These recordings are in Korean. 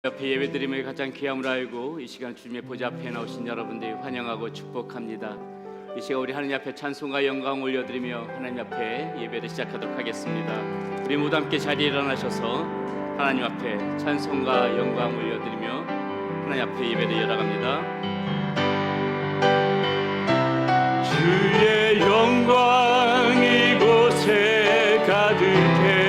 옆에 예배드림의 가장 귀함을 알고 이 시간 주님의 보좌 앞에 나오신 여러분들 환영하고 축복합니다. 이 시간 우리 하나님 앞에 찬송과 영광 올려드리며 하나님 앞에 예배를 시작하도록 하겠습니다. 우리 모두 함께 자리에 일어나셔서 하나님 앞에 찬송과 영광 올려드리며 하나님 앞에 예배를 열어갑니다. 주의 영광 이곳에 가득해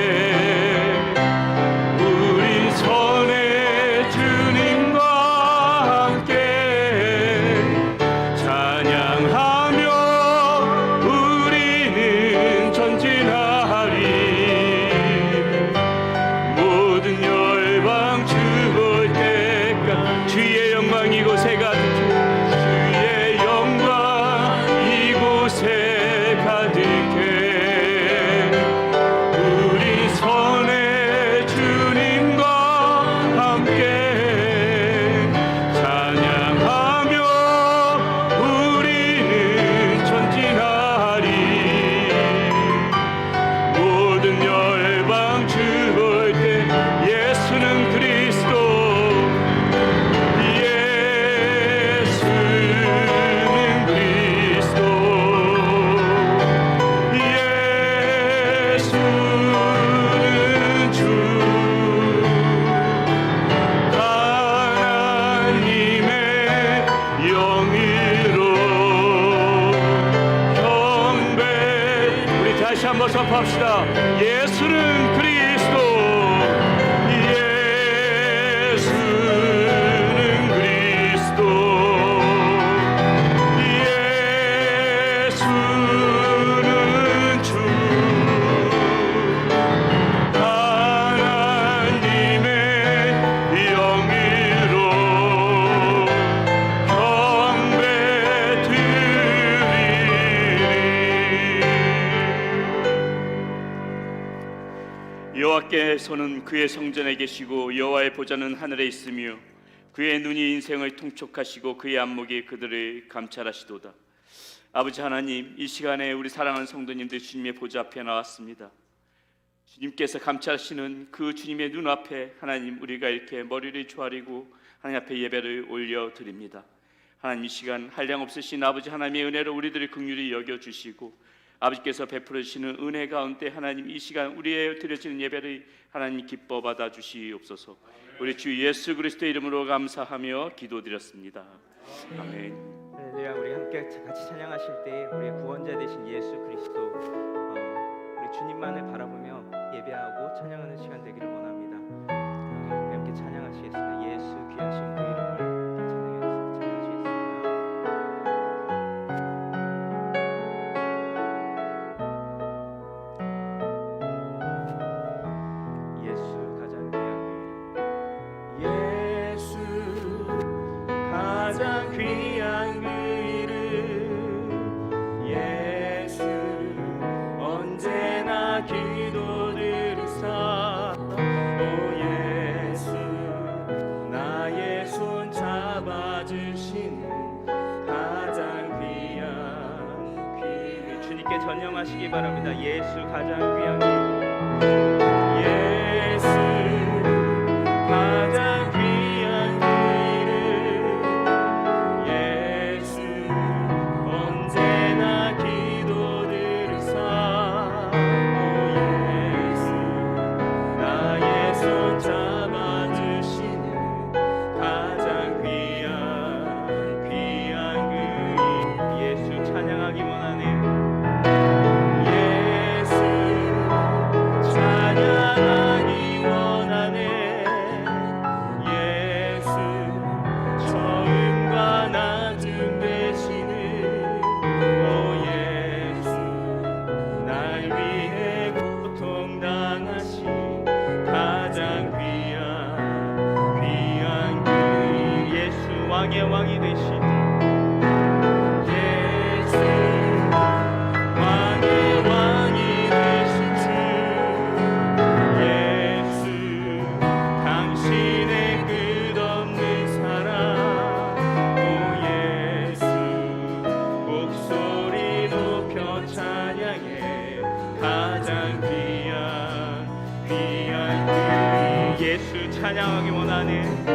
한번 선포합시다. 예수는 그리스도, 예수는 그리스도, 예수는 주, 하나님의 영이로 경배 드리리. 여호와께서는 그의 성전에 계시고 여호와의 보좌는 하늘에 있으며 그의 눈이 인생을 통촉하시고 그의 안목이 그들을 감찰하시도다. 아버지 하나님, 이 시간에 우리 사랑하는 성도님들 주님의 보좌 앞에 나왔습니다. 주님께서 감찰하시는 그 주님의 눈앞에 하나님, 우리가 이렇게 머리를 조아리고 하나님 앞에 예배를 올려드립니다. 하나님, 이 시간 한량 없으신 아버지 하나님의 은혜로 우리들을 긍휼히 여겨주시고 아버지께서 베풀어 주시는 은혜 가운데 하나님, 이 시간 우리의 드려지는 예배를 하나님 기뻐 받아 주시옵소서. 우리 주 예수 그리스도의 이름으로 감사하며 기도드렸습니다. 아멘. 할렐루야. 우리 함께 같이 찬양하실 때 우리의 구원자 되신 예수 그리스도, 우리 주님만을 바라보며 예배하고 찬양하는 시간 되기를 원합니다. 우리 함께 찬양하시겠습니다. 예수 귀하신 그 이름을 주님께 전념하시기 바랍니다. 예수 가장 귀한 이름, 예수 가장 귀한 그 이름, 예수 언제나 기도들으사, 오 예수 나의 손 잡아주시는 가장 귀한 그 예수 찬양하기 원하네. 왕이 되신 예수, 왕의 왕이 되신 주 예수, 당신의 끝없는 사랑, 오 예수, 목소리 높여 찬양해 가장 귀한 그 예수 찬양하기 원하네.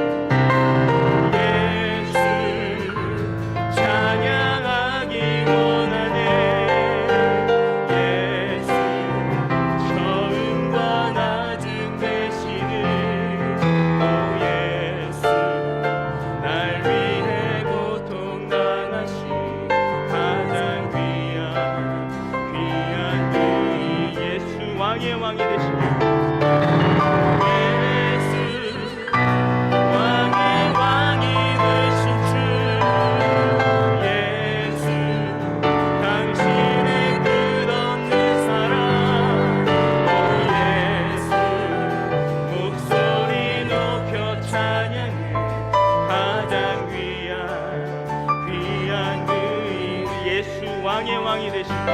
찬양해 가장 귀한 그 이름 예수 왕의 왕이 되신 분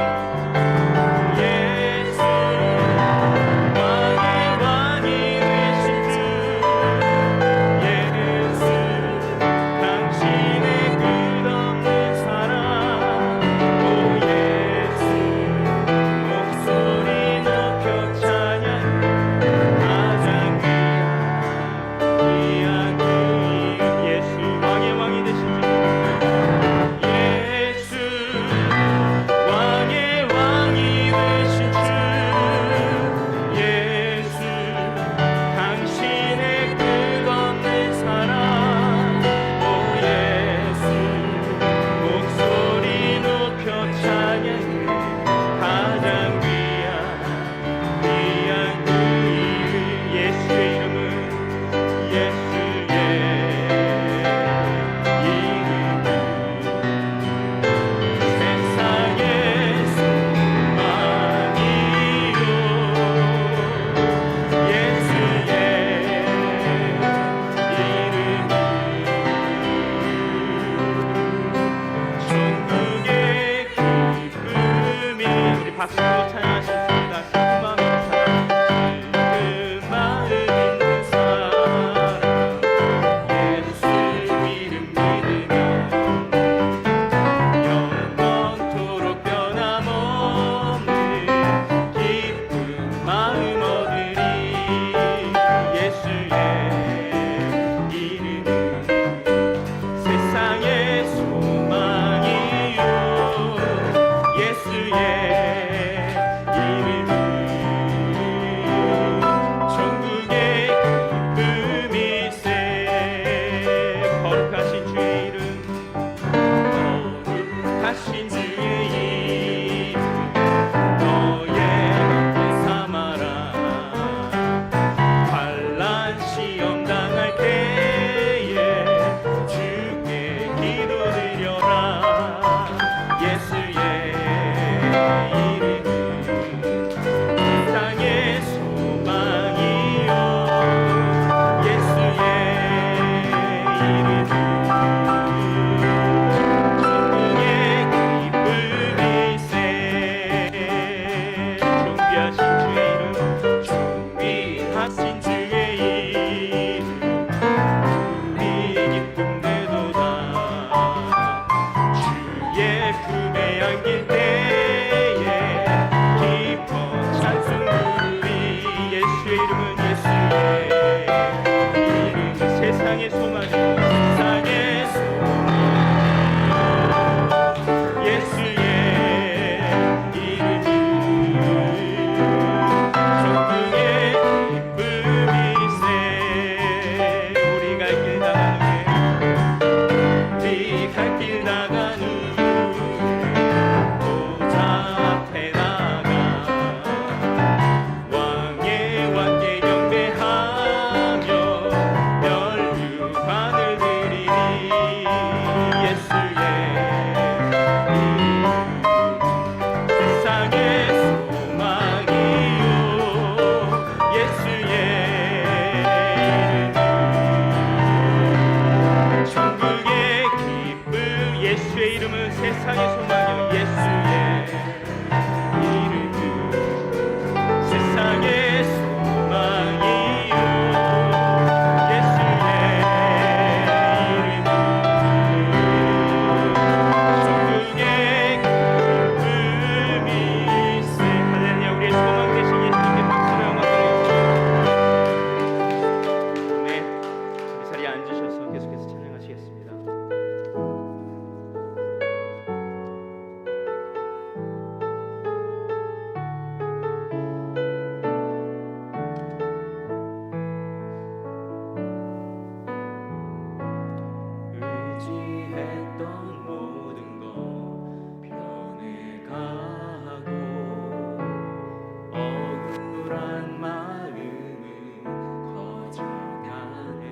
예수 왕의 왕이 되신 주 예수 당신의 끝없는 사랑 오 예수 목소리 높여 찬양해 가장 귀한 그 이름 예수 왕의 왕이 되신 주 예수 왕의 왕이 되신 주 예수 당신의 끝없는 사랑 오 예수 목소리 높여 찬양해 가장 귀한 그 이름 예수의 이름은 예수의 이름은 세상의 소망이요 예수의 이름은 천국의 기쁨이 우리 박수로 찬양하셨습니다. 슬픈 마음 있는 사람 예수 이름 믿으면 영원토록 변함없는 기쁜 마음 얻으리 예수의 이름은 세상의 소망이요 예수의 이름은 천국의 기쁨일세 거룩하신 주의 이름 거룩하신 주의 이름 너의 곁에 삼아라 환난 시험 당할 때에 주께 기도드려라 예수의 이름은 세상의 소망이요 예수의 이름은 천국의 기쁨일세 존귀하신 주의 이름 존귀하신 주의 이름 우리 기쁨 되도다 주의 품에 안길 때에 기뻐 찬송 부르리 예수의 이름은 예수의 이름은 세상의 소망이 세상의 소망 예수의 이름은 천국의 기쁨일세 우리 갈 길 나가는 우리 갈 길 나가는 보좌 앞에 나가 왕의 왕께 경배하며 멸류관을 드리리 예수의 이름 세상의 소망이요 예수의 이름 천국의 기쁨 예수의 이름은 세상의 소망이요 예수의 이름은 세상의 소망이요 예수의 이름은 천국의 기쁨일세 할렐루야 우리의 소망 되신 예수님께 박수로 영광 드립니다. 네, 이 자리에 앉으셔서 계속해서 찬양하시겠습니다. 의지했던 모든 것 변해가고 억울한 마음은 커져가네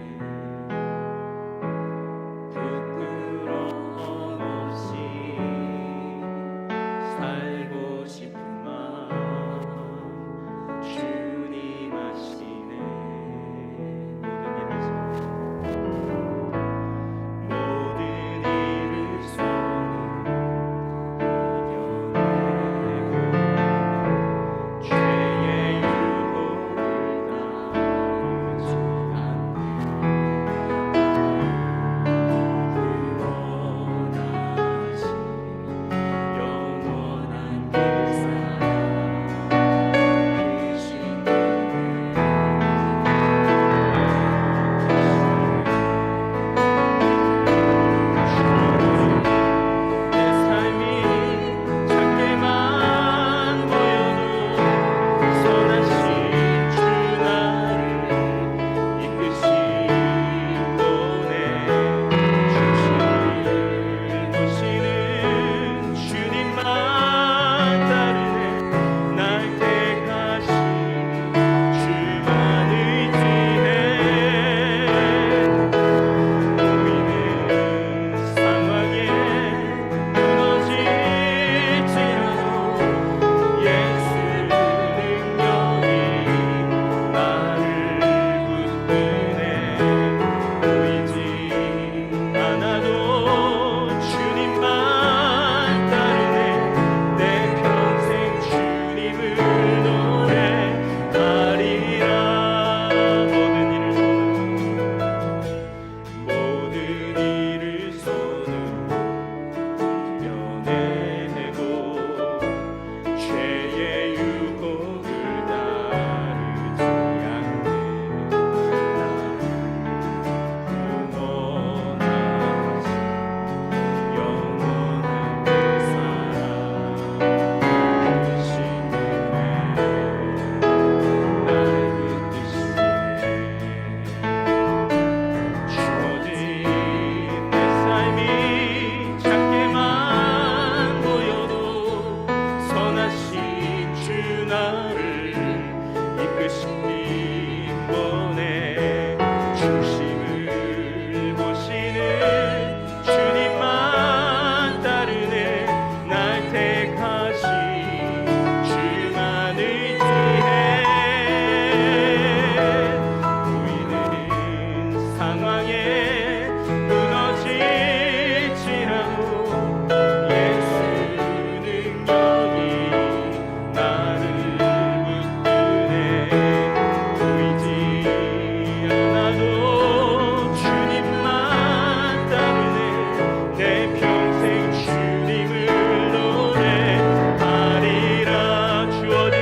상황에 무너질지라도 예수 능력이 나를 붙드네. 보이지 않아도 주님만 따르네. 내 평생 주님을 노래하리라. 주어진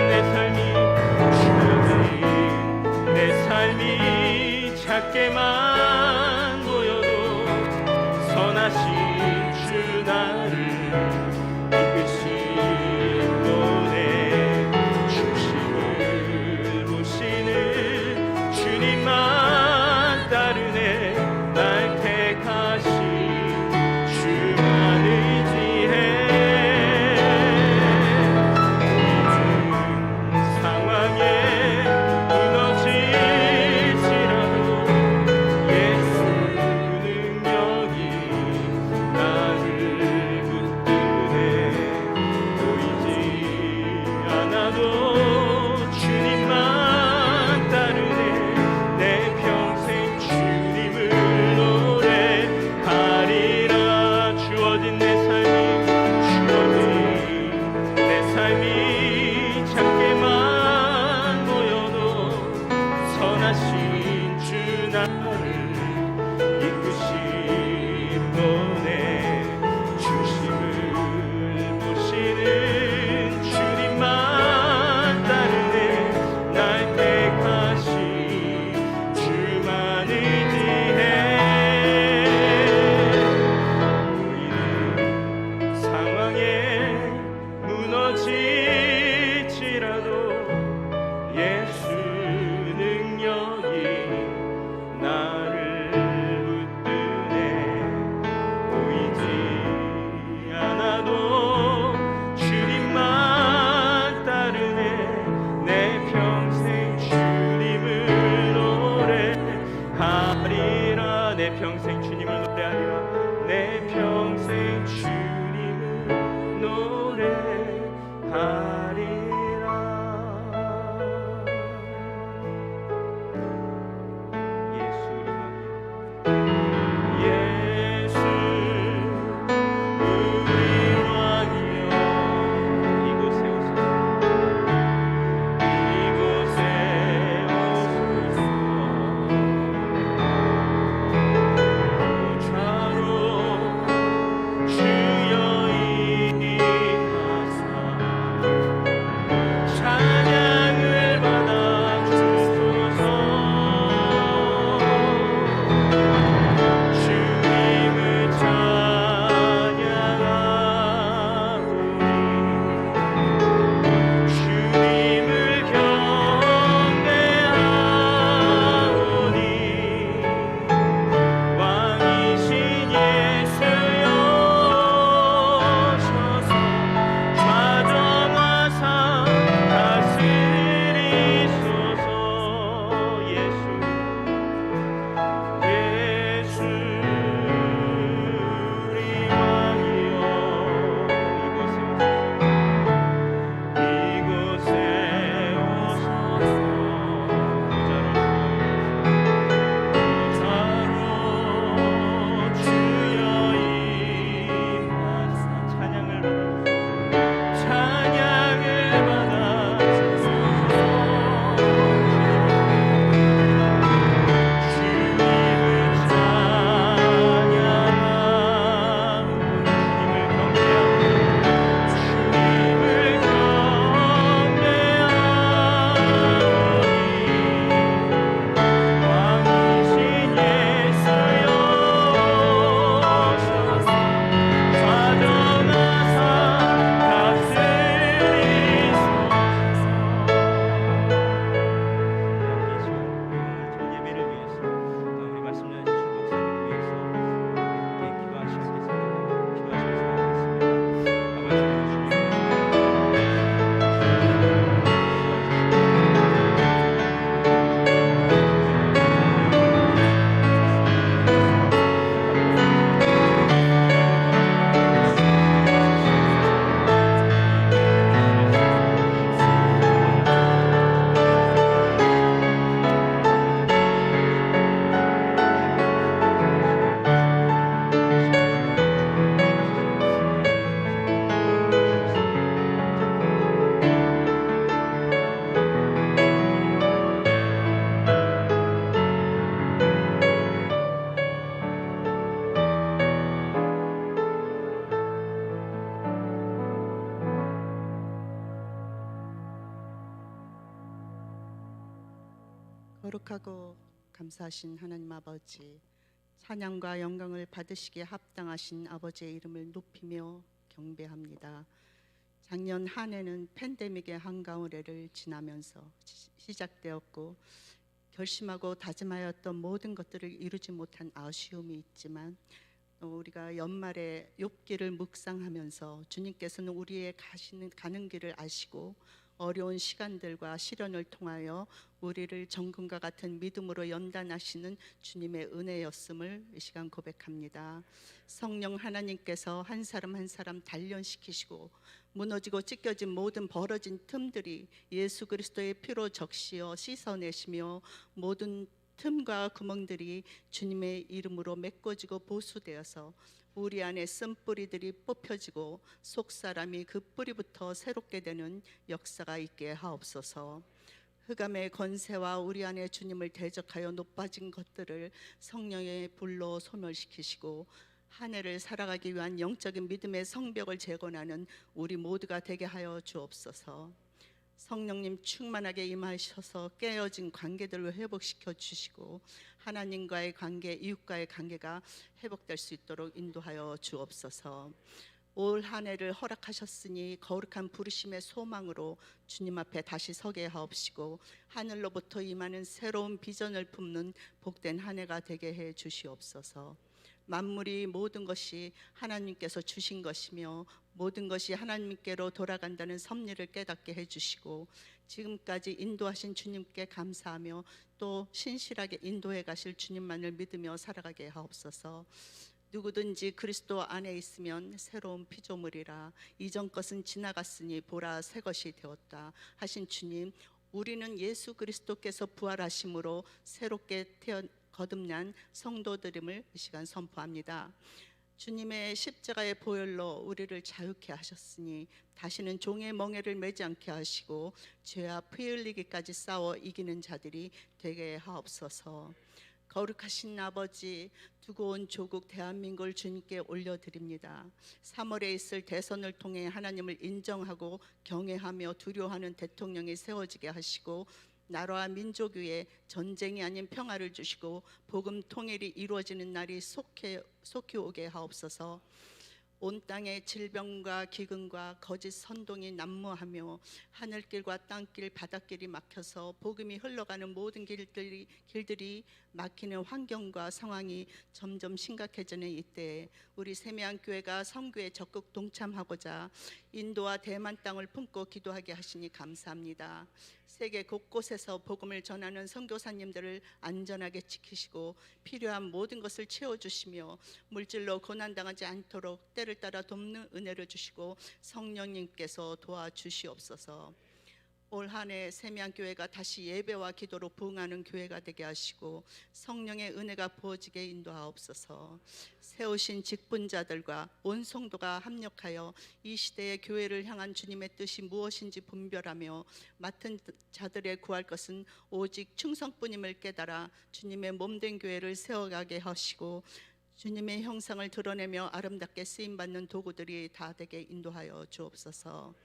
내 삶이 작게만 보여도 선하신 주 나를 이끄시고네. 중심을 보시는 주님만 따르네. 날 택하신 주만 의지해. 상황에 무너질지라도 예수 능력이 나를 붙드네. 보이지 않아도 주님만 따르네. 내 평생 주님을 노래하리라. 주어진 내 삶이 작게만 보여도 선하신 주 나를 이끄시고네. 중심을 보시는 주님만 따르네. 날 택하신 주만 의지해. 보이는 상황에 무너질지라도 예수 능력이 나를 붙드네. 보이지 않아도 주님만 따르네. 내 평생 주님을 노래하리라. 내 평생 주님을 노래하리라. 내 평생 주님을 노래하리라. 예수 우리 왕이여 이곳에 오소서. 이곳에 오소서. 좌로 주여 임하사 찬양을 받아 주소서. 주님을 찬양하오니 주님을 경배하오니 왕이신 예수여 오셔서 좌정하사 다스리소서. 예수 거룩하고 감사하신 하나님 아버지, 찬양과 영광을 받으시기에 합당하신 아버지의 이름을 높이며 경배합니다. 작년 한 해는 팬데믹의 한가운데를 지나면서 시작되었고, 결심하고 다짐하였던 모든 것들을 이루지 못한 아쉬움이 있지만, 우리가 연말에 욥기를 묵상하면서 주님께서는 우리의 가는 길을 아시고 어려운 시간들과 시련을 통하여 우리를 정금과 같은 믿음으로 연단하시는 주님의 은혜였음을 이 시간 고백합니다. 성령 하나님께서 한 사람 한 사람 단련시키시고 무너지고 찢겨진 모든 벌어진 틈들이 예수 그리스도의 피로 적시어 씻어내시며 모든 틈과 구멍들이 주님의 이름으로 메꿔지고 보수되어서 우리 안에 쓴뿌리들이 뽑혀지고 속사람이 그 뿌리부터 새롭게 되는 역사가 있게 하옵소서. 흑암의 권세와 우리 안에 주님을 대적하여 높아진 것들을 성령의 불로 소멸시키시고 한 해를 살아가기 위한 영적인 믿음의 성벽을 재건하는 우리 모두가 되게 하여 주옵소서. 성령님 충만하게 임하셔서 깨어진 관계들을 회복시켜 주시고 하나님과의 관계, 이웃과의 관계가 회복될 수 있도록 인도하여 주옵소서. 올 한 해를 허락하셨으니 거룩한 부르심의 소망으로 주님 앞에 다시 서게 하옵시고 하늘로부터 임하는 새로운 비전을 품는 복된 한 해가 되게 해 주시옵소서. 만물이 모든 것이 하나님께서 주신 것이며 모든 것이 하나님께로 돌아간다는 섭리를 깨닫게 해주시고 지금까지 인도하신 주님께 감사하며 또 신실하게 인도해 가실 주님만을 믿으며 살아가게 하옵소서. 누구든지 그리스도 안에 있으면 새로운 피조물이라 이전 것은 지나갔으니 보라 새 것이 되었다 하신 주님, 우리는 예수 그리스도께서 부활하심으로 새롭게 거듭난 성도들임을 이 시간 선포합니다. 주님의 십자가의 보혈로 우리를 자유케 하셨으니 다시는 종의 멍에를 매지 않게 하시고 죄와 피 흘리기까지 싸워 이기는 자들이 되게 하옵소서. 거룩하신 아버지, 두고 온 조국 대한민국을 주님께 올려드립니다. 3월에 있을 대선을 통해 하나님을 인정하고 경외하며 두려워하는 대통령이 세워지게 하시고 나라와 민족 위에 전쟁이 아닌 평화를 주시고 복음 통일이 이루어지는 날이 속히 오게 하옵소서. 온 땅에 질병과 기근과 거짓 선동이 난무하며 하늘길과 땅길 바닷길이 막혀서 복음이 흘러가는 모든 길들이 막히는 환경과 상황이 점점 심각해지는 이때에 우리 세미안교회가 선교에 적극 동참하고자 인도와 대만 땅을 품고 기도하게 하시니 감사합니다. 세계 곳곳에서 복음을 전하는 선교사님들을 안전하게 지키시고 필요한 모든 것을 채워주시며 물질로 고난당하지 않도록 때를 따라 돕는 은혜를 주시고 성령님께서 도와주시옵소서. 올 한 해 세미안교회가 다시 예배와 기도로 부응하는 교회가 되게 하시고 성령의 은혜가 부어지게 인도하옵소서. 세우신 직분자들과 온 성도가 합력하여 이 시대의 교회를 향한 주님의 뜻이 무엇인지 분별하며 맡은 자들의 구할 것은 오직 충성뿐임을 깨달아 주님의 몸된 교회를 세워가게 하시고 주님의 형상을 드러내며 아름답게 쓰임받는 도구들이 다 되게 인도하여 주옵소서.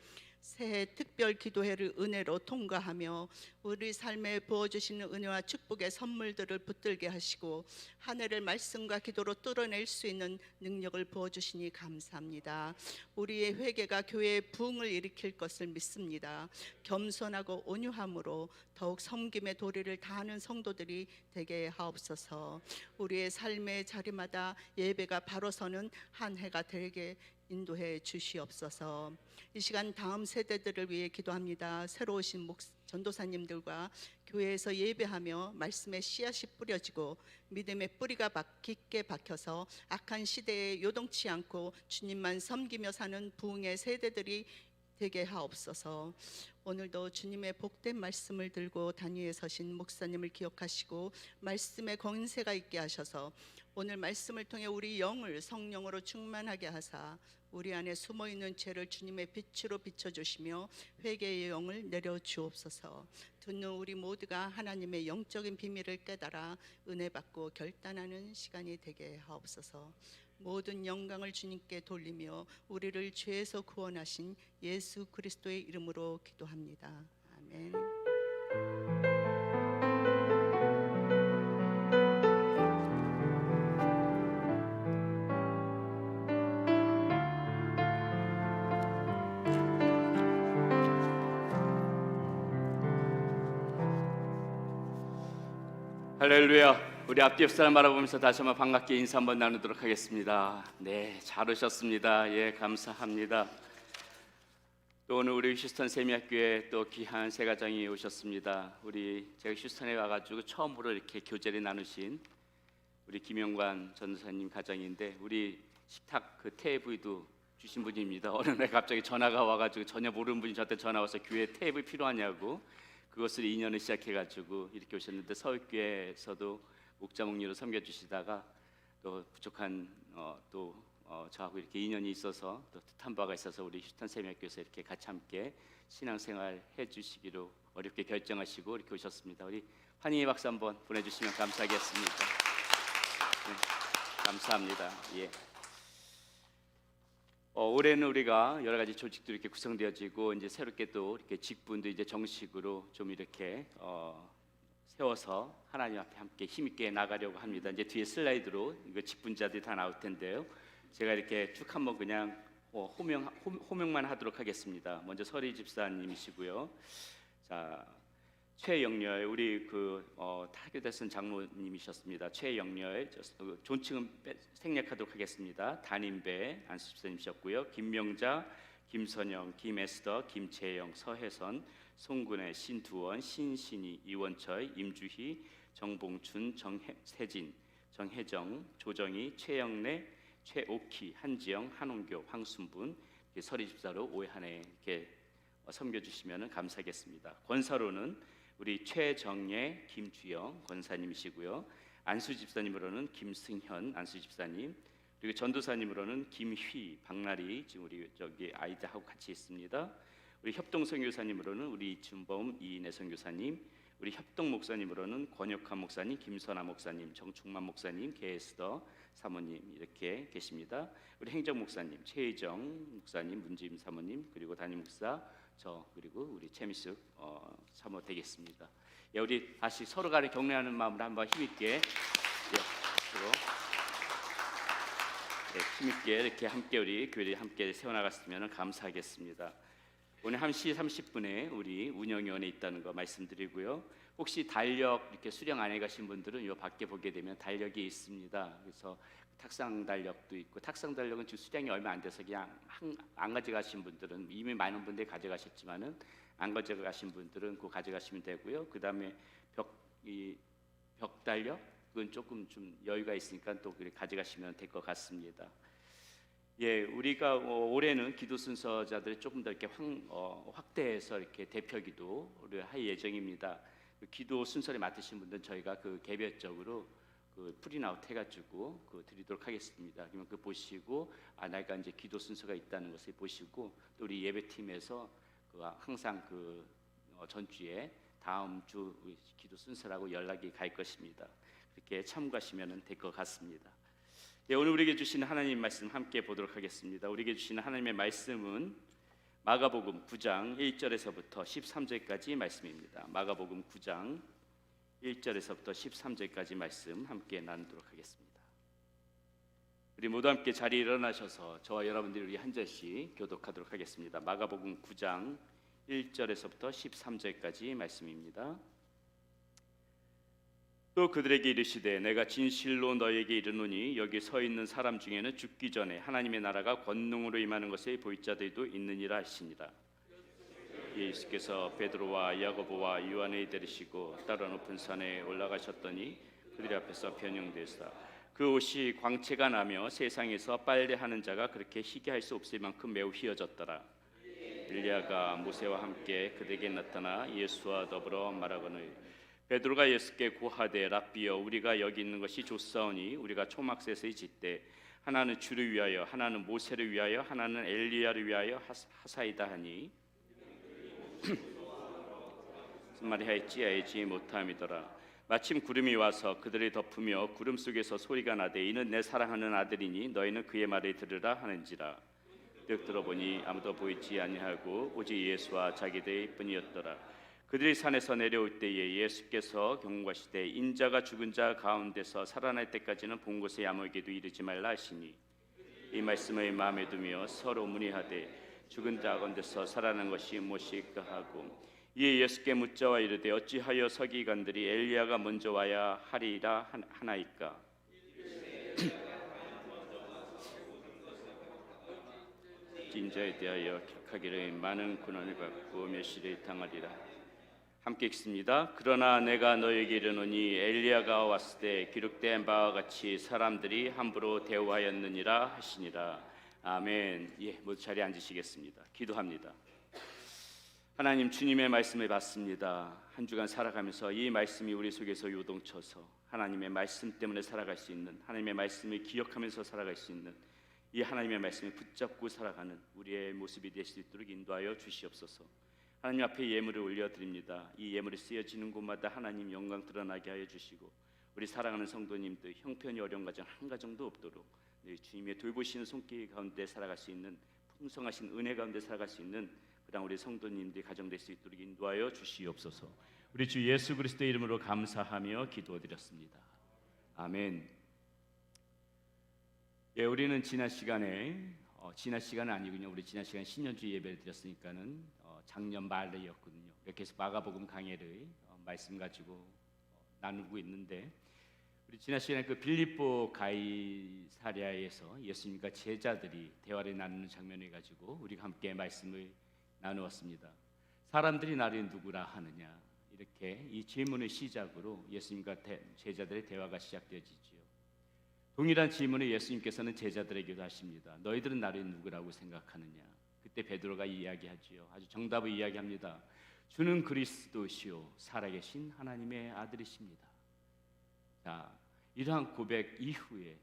새해 특별 기도회를 은혜로 통과하며 우리 삶에 부어주시는 은혜와 축복의 선물들을 붙들게 하시고 한 해를 말씀과 기도로 뚫어낼 수 있는 능력을 부어주시니 감사합니다. 우리의 회개가 교회의 부흥을 일으킬 것을 믿습니다. 겸손하고 온유함으로 더욱 섬김의 도리를 다하는 성도들이 되게 하옵소서. 우리의 삶의 자리마다 예배가 바로 서는 한 해가 되게 인도해 주시옵소서. 이 시간 다음 세대들을 위해 기도합니다. 새로 오신 전도사님들과 교회에서 예배하며 말씀의 씨앗이 뿌려지고 믿음의 뿌리가 깊게 박혀서 악한 시대에 요동치 않고 주님만 섬기며 사는 부흥의 세대들이 되게 하옵소서. 오늘도 주님의 복된 말씀을 들고 단위에 서신 목사님을 기억하시고 말씀의 권세가 있게 하셔서 오늘 말씀을 통해 우리 영을 성령으로 충만하게 하사 우리 안에 숨어있는 죄를 주님의 빛으로 비춰주시며 회개의 영을 내려주옵소서. 듣는 우리 모두가 하나님의 영적인 비밀을 깨달아 은혜 받고 결단하는 시간이 되게 하옵소서. 모든 영광을 주님께 돌리며 우리를 죄에서 구원하신 예수 그리스도의 이름으로 기도합니다. 아멘. 할렐루야. 우리 앞뒤 옆 사람 바라보면서 다시 한번 반갑게 인사 한번 나누도록 하겠습니다. 네, 잘 오셨습니다. 예, 감사합니다. 또 오늘 우리 휴스턴 세미학교에 또 귀한 세 가정이 오셨습니다. 제가 휴스턴에 와가지고 처음으로 이렇게 교제를 나누신 우리 김영관 전도사님 가정인데, 우리 식탁 그 테이블도 주신 분입니다. 어느 날 갑자기 전화가 와가지고 전혀 모르는 분이 저한테 전화 와서 교회 테이블 필요하냐고, 그것을 인연을 시작해가지고 이렇게 오셨는데, 서울교회에서도 목자 목리로 섬겨주시다가 또 부족한 저하고 이렇게 인연이 있어서 또 뜻한 바가 있어서 우리 휴스턴 세미학교에서 이렇게 같이 함께 신앙생활 해주시기로 어렵게 결정하시고 이렇게 오셨습니다. 우리 환희의 박수 한번 보내주시면 감사하겠습니다. 네, 감사합니다. 예. 올해는 우리가 여러 가지 조직도 이렇게 구성되어지고, 이제 새롭게 또 이렇게 직분도 이제 정식으로 좀 이렇게 세워서 하나님 앞에 함께 힘있게 나가려고 합니다. 이제 뒤에 슬라이드로 이거 직분자들이 다 나올 텐데요. 제가 이렇게 쭉 한번 그냥 호명만 하도록 하겠습니다. 먼저 서리 집사님이시고요. 자, 최영렬, 우리 타교대선 장로님이셨습니다. 최영렬, 존칭은 생략하도록 하겠습니다. 단임배 안수 집사님이셨고요. 김명자, 김선영, 김에스더, 김채영, 서혜선, 송근혜, 신두원, 신신희, 이원철, 임주희, 정봉춘, 정세진, 정혜정, 조정희, 최영래, 최옥희, 한지영, 한홍교, 황순분, 서리 집사로 올해 한 해 이렇게 섬겨주시면 감사하겠습니다. 권사로는 우리 최정예, 김주영 권사님이시고요. 안수 집사님으로는 김승현 안수 집사님, 그리고 전도사님으로는 김휘, 박나리, 지금 우리 저기 아이들하고 같이 있습니다. 우리 협동 선교사님으로는 우리 이춘범, 이인혜 선교사님, 우리 협동 목사님으로는 권혁환 목사님, 김선아 목사님, 정충만 목사님, 개에스더 사모님 이렇게 계십니다. 우리 행정 목사님 최희정 목사님, 문지임 사모님, 그리고 담임 목사 그리고 우리 최미숙 사모 되겠습니다. 예, 우리 다시 서로 간에 격려하는 마음으로 한번 힘있게 힘있게 이렇게 함께 우리 교회를 함께 세워나갔으면 감사하겠습니다. 오늘 1시 30분에 우리 운영위원회 있다는 거 말씀드리고요. 혹시 달력 이렇게 수령 안 해가신 분들은 이 밖에 보게 되면 달력이 있습니다. 그래서 탁상 달력도 있고, 탁상 달력은 지금 수량이 얼마 안 돼서 그냥 안 가져가신 분들은, 이미 많은 분들이 가져가셨지만은 안 가져가신 분들은 그거 가져가시면 되고요. 그 다음에 벽 달력 그건 조금 좀 여유가 있으니까 또 가져가시면 될 것 같습니다. 예, 우리가 올해는 기도 순서자들이 조금 더 이렇게 확대해서 이렇게 대표 기도를 할 예정입니다. 기도 순서를 맡으신 분들은 저희가 개별적으로 프린아웃 해가지고 드리도록 하겠습니다. 그러면 보시고 내가 이제 기도 순서가 있다는 것을 보시고, 또 우리 예배팀에서 항상 전주에 다음 주 기도 순서라고 연락이 갈 것입니다. 그렇게 참고하시면 될 것 같습니다. 예, 오늘 우리에게 주시는 하나님 말씀 함께 보도록 하겠습니다. 우리에게 주시는 하나님의 말씀은 마가복음 9장 1절에서부터 13절까지 말씀입니다. 마가복음 9장 1절에서부터 13절까지 말씀 함께 나누도록 하겠습니다. 우리 모두 함께 자리에 일어나셔서 저와 여러분들이 우리 한 절씩 교독하도록 하겠습니다. 마가복음 9장 1절에서부터 13절까지 말씀입니다. 또 그들에게 이르시되 내가 진실로 너에게 이르노니 여기 서 있는 사람 중에는 죽기 전에 하나님의 나라가 권능으로 임하는 것을 볼 자들도 있느니라 하시니라. 예수께서 베드로와 야고보와 요한을 데리시고 따로 높은 산에 올라가셨더니 그들 앞에서 변형되사 그 옷이 광채가 나며 세상에서 빨래하는 자가 그렇게 희게 할 수 없을 만큼 매우 희어졌더라. 엘리야가 모세와 함께 그들에게 나타나 예수와 더불어 말하거늘 베드로가 예수께 고하되 랍비여 우리가 여기 있는 것이 좋사오니 우리가 초막셋을 짓되 하나는 주를 위하여 하나는 모세를 위하여 하나는 엘리야를 위하여 하사이다 하니 무슨 말이 할지 알지 못함이더라. 마침 구름이 와서 그들을 덮으며 구름 속에서 소리가 나되 이는 내 사랑하는 아들이니 너희는 그의 말을 들으라 하는지라. 득 들어보니 아무도 보이지 아니하고 오직 예수와 자기들 뿐이었더라. 그들이 산에서 내려올 때에 예수께서 경고하시되 인자가 죽은 자 가운데서 살아날 때까지는 본 곳에 아무에게도 이르지 말라 하시니 이 말씀을 마음에 두며 서로 문의하되 죽은 자 가운데서 살아난 것이 무엇일까 하고 이에 예수께 묻자와 이르되 어찌하여 서기관들이 엘리야가 먼저 와야 하리라 하나이까? 인자에 대하여 격하기를 많은 고난을 받고 멸시를 당하리라. 함께 읽습니다. 그러나 내가 너에게 이르노니 엘리야가 왔을 때 기록된 바와 같이 사람들이 함부로 대우하였느니라 하시니라. 아멘. 예, 모두 자리에 앉으시겠습니다. 기도합니다. 하나님, 주님의 말씀을 받습니다. 한 주간 살아가면서 이 말씀이 우리 속에서 요동쳐서 하나님의 말씀 때문에 살아갈 수 있는, 하나님의 말씀을 기억하면서 살아갈 수 있는 이 하나님의 말씀을 붙잡고 살아가는 우리의 모습이 될 수 있도록 인도하여 주시옵소서. 하나님 앞에 예물을 올려드립니다. 이 예물이 쓰여지는 곳마다 하나님 영광 드러나게 하여 주시고 우리 사랑하는 성도님들 형편이 어려운 가정 한 가정도 없도록 주님의 돌보시는 손길 가운데 살아갈 수 있는 풍성하신 은혜 가운데 살아갈 수 있는 그런 우리 성도님들이 가정 될 수 있도록 인도하여 주시옵소서. 우리 주 예수 그리스도의 이름으로 감사하며 기도드렸습니다. 아멘. 예, 우리는 지난 시간은 아니군요. 우리 지난 시간 신년주 예배를 드렸으니까는 작년 말이었거든요. 이렇게 해서 마가복음 강해를 말씀 가지고 나누고 있는데, 우리 지난 시간에 그 빌립보 가이사랴에서 예수님과 제자들이 대화를 나누는 장면을 가지고 우리가 함께 말씀을 나누었습니다. 사람들이 나를 누구라 하느냐, 이렇게 이 질문을 시작으로 예수님과 제자들의 대화가 시작되어지지요. 동일한 질문을 예수님께서는 제자들에게도 하십니다. 너희들은 나를 누구라고 생각하느냐? 그때 베드로가 이야기하지요. 아주 정답을 이야기합니다. 주는 그리스도시요 살아계신 하나님의 아들이십니다. 자, 이러한 고백 이후에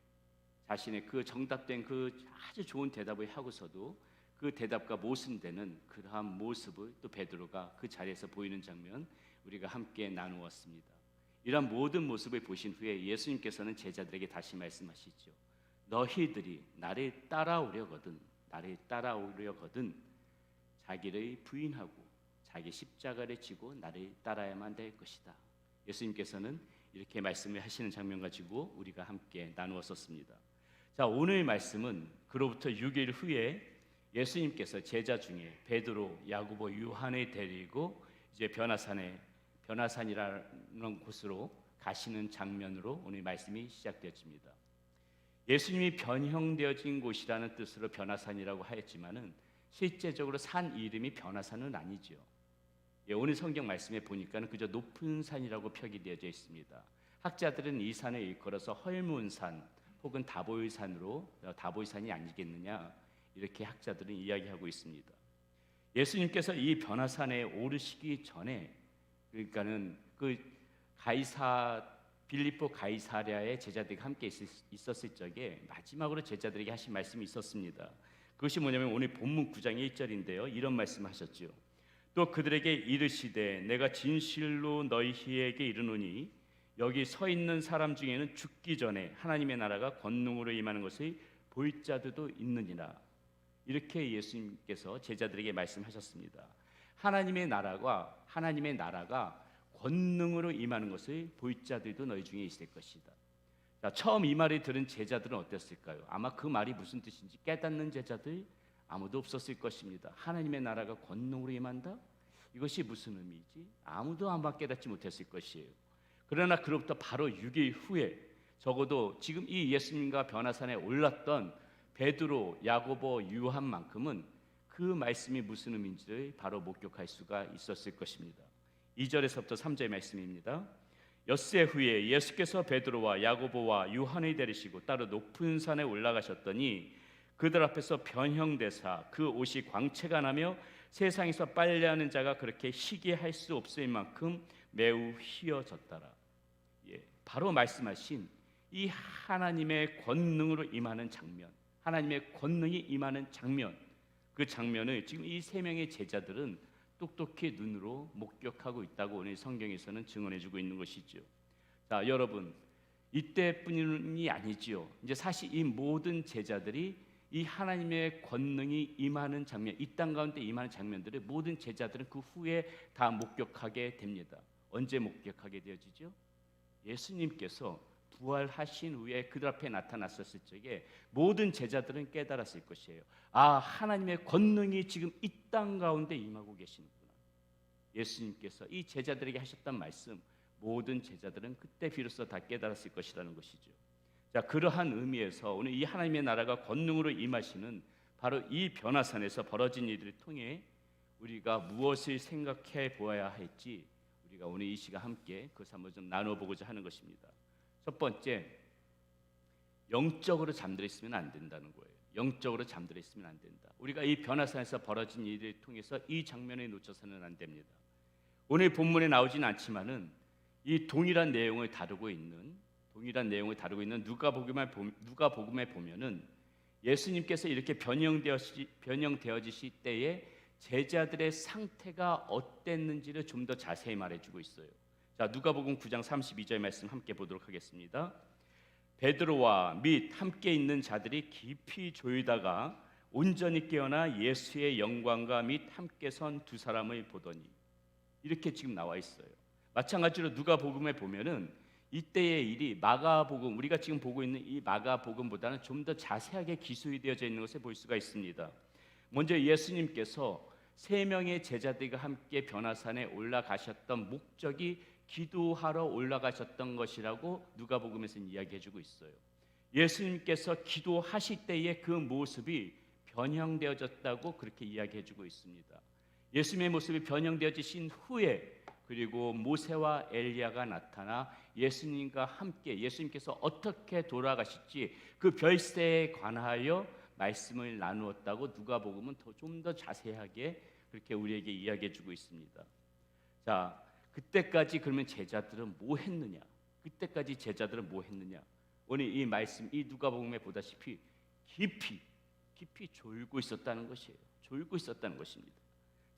자신의 그 정답된 그 아주 좋은 대답을 하고서도 그 대답과 모순되는 그러한 모습을 또 베드로가 그 자리에서 보이는 장면 우리가 함께 나누었습니다. 이러한 모든 모습을 보신 후에 예수님께서는 제자들에게 다시 말씀하시죠. 너희들이 나를 따라오려거든 자기를 부인하고 자기 십자가를 지고 나를 따라야만 될 것이다. 예수님께서는 이렇게 말씀을 하시는 장면 가지고 우리가 함께 나누었었습니다. 자, 오늘 말씀은 그로부터 6일 후에 예수님께서 제자 중에 베드로, 야고보, 요한을 데리고 이제 변화산이라는 곳으로 가시는 장면으로 오늘 말씀이 시작되었습니다. 예수님이 변형되어진 곳이라는 뜻으로 변화산이라고 하였지만은 실제적으로 산 이름이 변화산은 아니죠. 예, 오늘 성경 말씀에 보니까는 그저 높은 산이라고 표기되어져 있습니다. 학자들은 이 산을 일컬어서 헐몬산 혹은 다보이산이 아니겠느냐, 이렇게 학자들은 이야기하고 있습니다. 예수님께서 이 변화산에 오르시기 전에, 그러니까는 그 빌립보 가이사랴의 제자들이 함께 있었을 적에 마지막으로 제자들에게 하신 말씀이 있었습니다. 그것이 뭐냐면 오늘 본문 9장 1절인데요. 이런 말씀하셨죠. 또 그들에게 이르시되 내가 진실로 너희에게 이르노니 여기 서 있는 사람 중에는 죽기 전에 하나님의 나라가 권능으로 임하는 것을 볼 자들도 있느니라. 이렇게 예수님께서 제자들에게 말씀하셨습니다. 하나님의 나라가 권능으로 임하는 것을 볼 자들도 너희 중에 있을 것이다. 자, 처음 이 말을 들은 제자들은 어땠을까요? 아마 그 말이 무슨 뜻인지 깨닫는 제자들 아무도 없었을 것입니다. 하나님의 나라가 권능으로 임한다? 이것이 무슨 의미지? 아무도 아마 깨닫지 못했을 것이에요. 그러나 그로부터 바로 6일 후에 적어도 지금 이 예수님과 변화산에 올랐던 베드로, 야고보, 요한만큼은 그 말씀이 무슨 의미인지를 바로 목격할 수가 있었을 것입니다. 2절에서부터 3절의 말씀입니다. 엿새 후에 예수께서 베드로와 야고보와 요한을 데리시고 따로 높은 산에 올라가셨더니 그들 앞에서 변형되사 그 옷이 광채가 나며 세상에서 빨래하는 자가 그렇게 희게 할 수 없을 만큼 매우 희어졌더라. 예, 바로 말씀하신 이 하나님의 권능으로 임하는 장면, 하나님의 권능이 임하는 장면, 그 장면을 지금 이 세 명의 제자들은 똑똑히 눈으로 목격하고 있다고 오늘 성경에서는 증언해주고 있는 것이죠. 자, 여러분, 이때뿐이 아니지요. 이제 사실 이 모든 제자들이 이 하나님의 권능이 임하는 장면, 이 땅 가운데 임하는 장면들을 모든 제자들은 그 후에 다 목격하게 됩니다. 언제 목격하게 되어지죠? 예수님께서 부활하신 후에 그들 앞에 나타났었을 적에 모든 제자들은 깨달았을 것이에요. 아, 하나님의 권능이 지금 이 땅 가운데 임하고 계시는구나. 예수님께서 이 제자들에게 하셨던 말씀, 모든 제자들은 그때 비로소 다 깨달았을 것이라는 것이죠. 자, 그러한 의미에서 오늘 이 하나님의 나라가 권능으로 임하시는 바로 이 변화산에서 벌어진 일들을 통해 우리가 무엇을 생각해 보아야 할지 우리가 오늘 이 시간 함께 그것을 한번 좀 나눠보고자 하는 것입니다. 첫 번째, 영적으로 잠들어 있으면 안 된다는 거예요. 영적으로 잠들어 있으면 안 된다. 우리가 이 변화산에서 벌어진 일을 통해서 이 장면을 놓쳐서는 안 됩니다. 오늘 본문에 나오진 않지만은 이 동일한 내용을 다루고 있는 누가복음에 보면은 예수님께서 이렇게 변형되어지실 때에 제자들의 상태가 어땠는지를 좀 더 자세히 말해주고 있어요. 자, 누가복음 9장 32절 말씀 함께 보도록 하겠습니다. 베드로와 및 함께 있는 자들이 깊이 졸다가 온전히 깨어나 예수의 영광과 및 함께 선 두 사람을 보더니, 이렇게 지금 나와 있어요. 마찬가지로 누가복음에 보면은 이때의 일이 마가복음, 우리가 지금 보고 있는 이 마가복음보다는 좀 더 자세하게 기술이 되어져 있는 것을 볼 수가 있습니다. 먼저 예수님께서 세 명의 제자들과 함께 변화산에 올라가셨던 목적이 기도하러 올라가셨던 것이라고 누가복음에서는 이야기해주고 있어요. 예수님께서 기도하실 때의 그 모습이 변형되어졌다고 그렇게 이야기해주고 있습니다. 예수님의 모습이 변형되어지신 후에 그리고 모세와 엘리야가 나타나 예수님과 함께 예수님께서 어떻게 돌아가실지 그 별세에 관하여 말씀을 나누었다고 누가복음은 좀 더 자세하게 그렇게 우리에게 이야기해주고 있습니다. 자, 그때까지 그러면 제자들은 뭐 했느냐? 그때까지 제자들은 뭐 했느냐? 오늘 이 말씀, 이 누가복음에 보다시피 깊이 졸고 있었다는 것이에요. 졸고 있었다는 것입니다.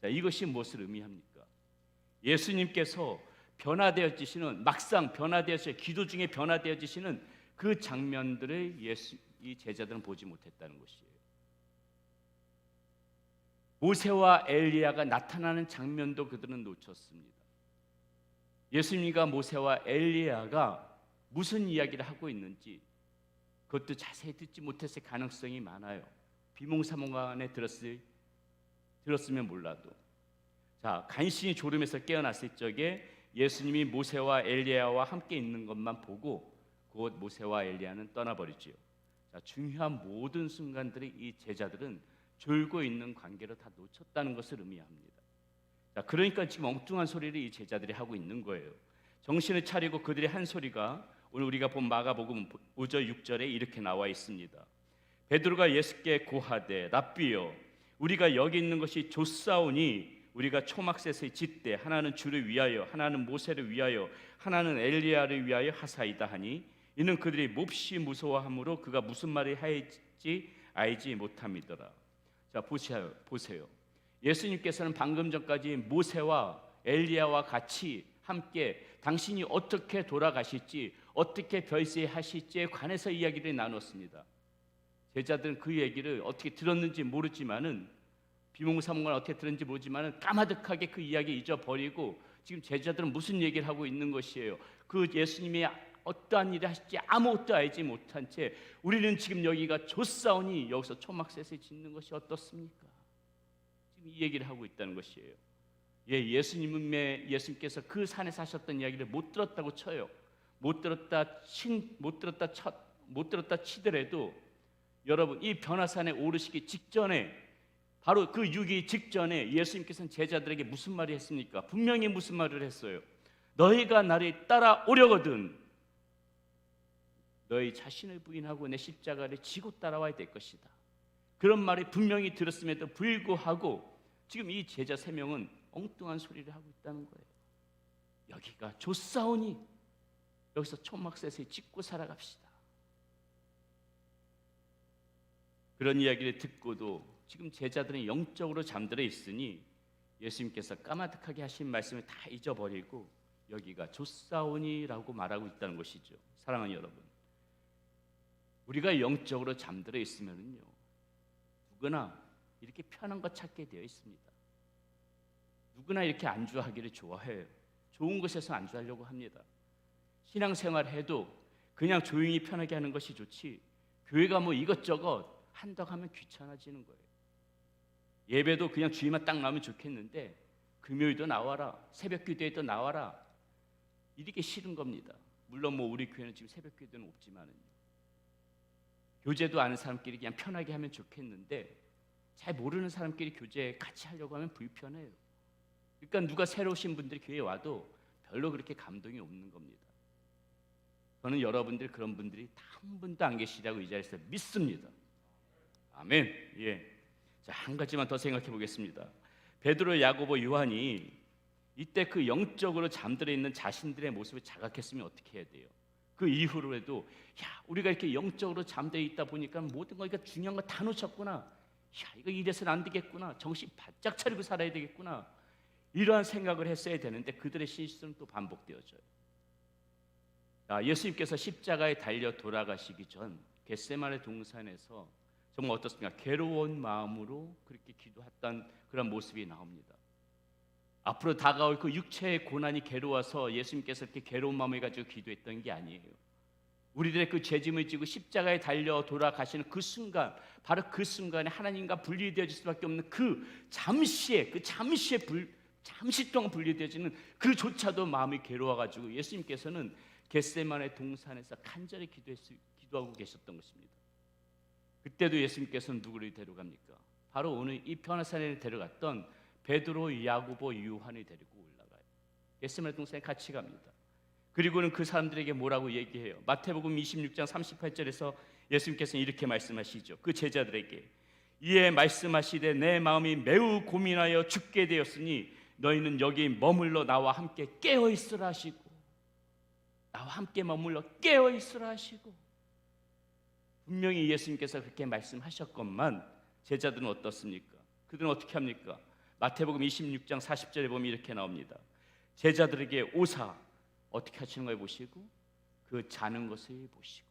자, 이것이 무엇을 의미합니까? 예수님께서 변화되어지시는, 막상 변화되어서 기도 중에 변화되어지시는 그 장면들을 이 제자들은 보지 못했다는 것이에요. 모세와 엘리야가 나타나는 장면도 그들은 놓쳤습니다. 예수님과 모세와 엘리야가 무슨 이야기를 하고 있는지 그것도 자세히 듣지 못했을 가능성이 많아요. 비몽사몽간에 들었으면 몰라도. 자, 간신히 졸음에서 깨어났을 적에 예수님이 모세와 엘리야와 함께 있는 것만 보고 곧 모세와 엘리야는 떠나버리지요. 자, 중요한 모든 순간들이 이 제자들은 졸고 있는 관계로 다 놓쳤다는 것을 의미합니다. 자, 그러니까 지금 엉뚱한 소리를 이 제자들이 하고 있는 거예요. 정신을 차리고 그들의 한 소리가 오늘 우리가 본 마가복음 5절 6절에 이렇게 나와 있습니다. 베드로가 예수께 고하되 랍비여, 우리가 여기 있는 것이 좋사오니 우리가 초막셋을 짓되 하나는 주를 위하여 하나는 모세를 위하여 하나는 엘리야를 위하여 하사이다 하니, 이는 그들이 몹시 무서워하므로 그가 무슨 말을 할지 알지 못함이더라. 자, 보세요. 예수님께서는 방금 전까지 모세와 엘리야와 같이 함께 당신이 어떻게 돌아가실지, 어떻게 별세하실지에 관해서 이야기를 나눴습니다. 제자들은 그 얘기를 어떻게 들었는지 모르지만은, 비몽사몽간 어떻게 들었는지 모르지만은 까마득하게 그 이야기 잊어버리고 지금 제자들은 무슨 얘기를 하고 있는 것이에요. 그 예수님이 어떠한 일을 하실지 아무것도 알지 못한 채 우리는 지금 여기가 좋사오니 여기서 초막셋을 짓는 것이 어떻습니까? 지금 이 얘기를 하고 있다는 것이에요. 예수님께서 그 산에서 하셨던 이야기를 못 들었다고 쳐요. 못 들었다 치더라도 여러분, 이 변화산에 오르시기 직전에, 바로 그 6일 직전에 예수님께서는 제자들에게 무슨 말을 했습니까? 분명히 무슨 말을 했어요. 너희가 나를 따라오려거든 너희 자신을 부인하고 내 십자가를 지고 따라와야 될 것이다. 그런 말이 분명히 들었음에도 불구하고 지금 이 제자 3명은 엉뚱한 소리를 하고 있다는 거예요. 여기가 좋사오니 여기서 초막셋을 짓고 살아갑시다. 그런 이야기를 듣고도 지금 제자들은 영적으로 잠들어 있으니 예수님께서 까마득하게 하신 말씀을 다 잊어버리고 여기가 좋사오니라고 말하고 있다는 것이죠. 사랑하는 여러분, 우리가 영적으로 잠들어 있으면요, 누구나 이렇게 편한 것 찾게 되어 있습니다. 누구나 이렇게 안주하기를 좋아해요. 좋은 곳에서 안주하려고 합니다. 신앙생활 해도 그냥 조용히 편하게 하는 것이 좋지, 교회가 뭐 이것저것 한다고 하면 귀찮아지는 거예요. 예배도 그냥 주일만 딱 나오면 좋겠는데 금요일도 나와라, 새벽 기도에도 나와라, 이렇게 싫은 겁니다. 물론 뭐 우리 교회는 지금 새벽 기도는 없지만은요. 교제도 아는 사람끼리 그냥 편하게 하면 좋겠는데 잘 모르는 사람끼리 교제 같이 하려고 하면 불편해요. 그러니까 누가 새로 오신 분들이 교회에 와도 별로 그렇게 감동이 없는 겁니다. 저는 여러분들 그런 분들이 단 한 분도 안 계시다고 이 자리에서 믿습니다. 아멘. 예. 자, 한 가지만 더 생각해 보겠습니다. 베드로, 야고보, 요한이 이때 그 영적으로 잠들어 있는 자신들의 모습을 자각했으면 어떻게 해야 돼요? 그 이후로라도 우리가 이렇게 영적으로 잠들어 있다 보니까 모든 거 중요한 거 다 놓쳤구나. 이거 이래서는 안 되겠구나. 정신 바짝 차리고 살아야 되겠구나. 이러한 생각을 했어야 되는데 그들의 실수는 또 반복되어져요. 예수님께서 십자가에 달려 돌아가시기 전 겟세마네 동산에서 정말 어떻습니까? 괴로운 마음으로 그렇게 기도했던 그런 모습이 나옵니다. 앞으로 다가올 그 육체의 고난이 괴로워서 예수님께서 이렇게 괴로운 마음을 가지고 기도했던 게 아니에요. 우리들의 그 죄짐을 지고 십자가에 달려 돌아가시는 그 순간, 바로 그 순간에 하나님과 분리되어질 수밖에 없는 잠시 동안 분리되어지는 그조차도 마음이 괴로워가지고 예수님께서는 겟세마네 동산에서 간절히 기도하고 계셨던 것입니다. 그때도 예수님께서는 누구를 데려갑니까? 바로 오늘 이 변화산에 데려갔던 베드로, 야고보, 요한을 데리고 올라가요. 겟세마네 동산에 같이 갑니다. 그리고는 그 사람들에게 뭐라고 얘기해요? 마태복음 26장 38절에서 예수님께서는 이렇게 말씀하시죠. 그 제자들에게 이에 말씀하시되 내 마음이 매우 고민하여 죽게 되었으니 너희는 여기 머물러 나와 함께 깨어 있으라 하시고, 나와 함께 머물러 깨어 있으라 하시고, 분명히 예수님께서 그렇게 말씀하셨건만 제자들은 어떻습니까? 그들은 어떻게 합니까? 마태복음 26장 40절에 보면 이렇게 나옵니다. 제자들에게 오사 어떻게 하시는 걸 보시고 그 자는 것을 보시고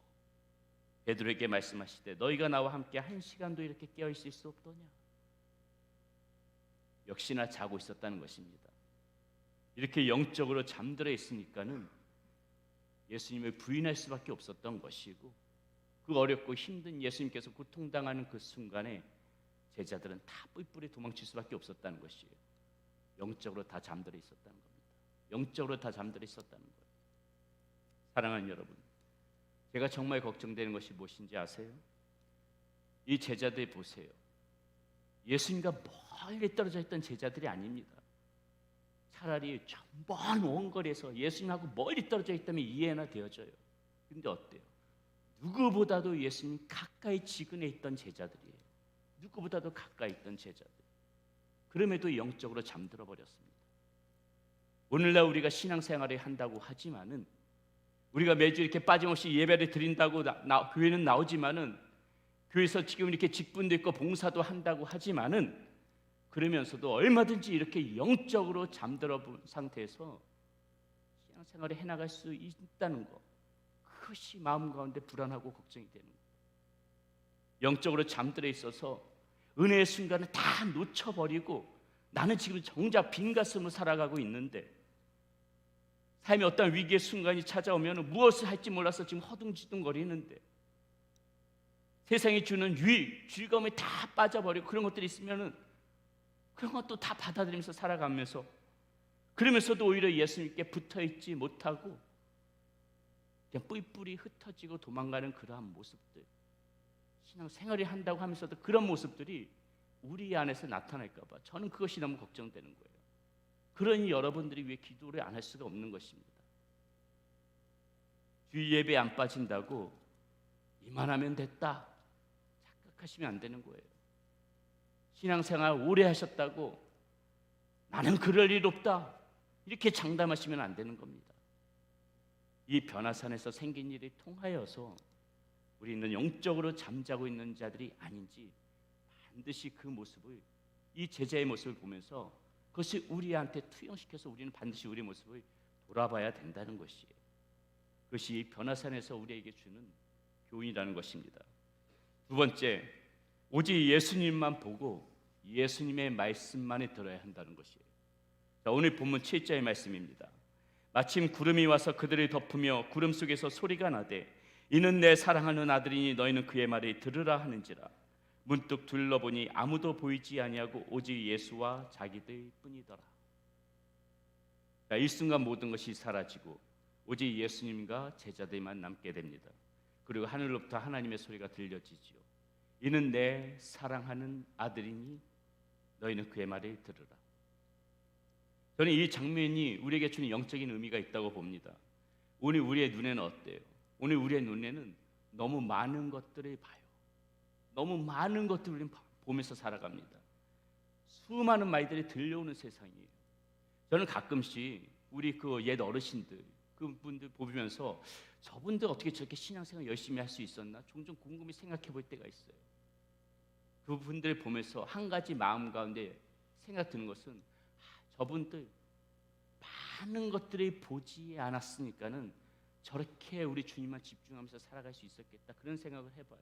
베드로에게 말씀하시되 너희가 나와 함께 한 시간도 이렇게 깨어 있을 수 없더냐? 역시나 자고 있었다는 것입니다. 이렇게 영적으로 잠들어 있으니까는 예수님을 부인할 수밖에 없었던 것이고, 그 어렵고 힘든 예수님께서 고통당하는 그 순간에 제자들은 다 뿔뿔이 도망칠 수밖에 없었다는 것이에요. 영적으로 다 잠들어 있었다는 겁니다. 영적으로 다 잠들어 있었다는 거예요. 사랑하는 여러분, 제가 정말 걱정되는 것이 무엇인지 아세요? 이 제자들 보세요. 예수님과 멀리 떨어져 있던 제자들이 아닙니다. 차라리 먼 원거리에서 예수님하고 멀리 떨어져 있다면 이해나 되어져요. 근데 어때요? 누구보다도 예수님 가까이 지근해 있던 제자들이에요. 누구보다도 가까이 있던 제자들. 그럼에도 영적으로 잠들어 버렸습니다. 오늘날 우리가 신앙생활을 한다고 하지만은, 우리가 매주 이렇게 빠짐없이 예배를 드린다고 교회는 나오지만은, 교회에서 지금 이렇게 직분도 있고 봉사도 한다고 하지만은, 그러면서도 얼마든지 이렇게 영적으로 잠들어 본 상태에서 신앙생활을 해나갈 수 있다는 것, 그것이 마음 가운데 불안하고 걱정이 되는 거예요. 영적으로 잠들어 있어서 은혜의 순간을 다 놓쳐버리고 나는 지금 정작 빈 가슴으로 살아가고 있는데, 삶의 어떤 위기의 순간이 찾아오면 무엇을 할지 몰라서 지금 허둥지둥거리는데, 세상이 주는 즐거움에 다 빠져버리고 그런 것들이 있으면 그런 것도 다 받아들이면서 살아가면서, 그러면서도 오히려 예수님께 붙어있지 못하고 그냥 뿔뿔이 흩어지고 도망가는 그러한 모습들, 신앙생활이 한다고 하면서도 그런 모습들이 우리 안에서 나타날까 봐 저는 그것이 너무 걱정되는 거예요. 그러니 여러분들이 왜 기도를 안 할 수가 없는 것입니다. 주일 예배 안 빠진다고 이만하면 됐다 착각하시면 안 되는 거예요. 신앙생활 오래 하셨다고 나는 그럴 일 없다 이렇게 장담하시면 안 되는 겁니다. 이 변화산에서 생긴 일이 통하여서 우리는 영적으로 잠자고 있는 자들이 아닌지 반드시 그 모습을, 이 제자의 모습을 보면서 그것이 우리한테 투영시켜서 우리는 반드시 우리의 모습을 돌아봐야 된다는 것이에요. 그것이 이 변화산에서 우리에게 주는 교훈이라는 것입니다. 두 번째, 오직 예수님만 보고 예수님의 말씀만을 들어야 한다는 것이에요. 자, 오늘 본문 7절의 말씀입니다. 마침 구름이 와서 그들을 덮으며 구름 속에서 소리가 나되 이는 내 사랑하는 아들이니 너희는 그의 말을 들으라 하는지라. 문득 둘러보니 아무도 보이지 아니하고 오직 예수와 자기들 뿐이더라. 자, 일순간 모든 것이 사라지고 오직 예수님과 제자들만 남게 됩니다. 그리고 하늘로부터 하나님의 소리가 들려지지요. 이는 내 사랑하는 아들이니 너희는 그의 말을 들으라. 저는 이 장면이 우리에게 주는 영적인 의미가 있다고 봅니다. 오늘 우리의 눈에는 어때요? 오늘 우리의 눈에는 너무 많은 것들을 봐요. 너무 많은 것들을 우리는 보면서 살아갑니다. 수많은 말들이 들려오는 세상이에요. 저는 가끔씩 우리 그 옛 어르신들 그분들 보면서 저분들 어떻게 저렇게 신앙생활 열심히 할 수 있었나 종종 곰곰이 생각해 볼 때가 있어요. 그분들 보면서 한 가지 마음 가운데 생각 드는 것은 저분들 많은 것들을 보지 않았으니까는 저렇게 우리 주님만 집중하면서 살아갈 수 있었겠다 그런 생각을 해봐요.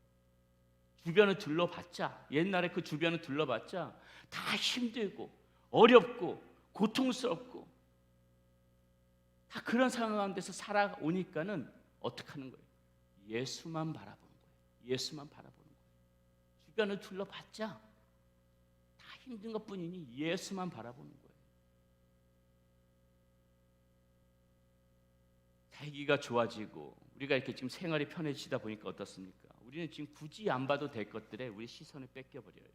주변을 둘러봤자 옛날에 그 주변을 둘러봤자 다 힘들고 어렵고 고통스럽고 다 그런 상황 가운데서 살아오니까는 어떻게 하는 거예요? 예수만 바라보는 거예요. 예수만 바라보는 거예요. 주변을 둘러봤자 다 힘든 것뿐이니 예수만 바라보는 거예요. 살기가 좋아지고 우리가 이렇게 지금 생활이 편해지다 보니까 어떻습니까? 우리는 지금 굳이 안 봐도 될 것들에 우리 시선을 뺏겨버려요.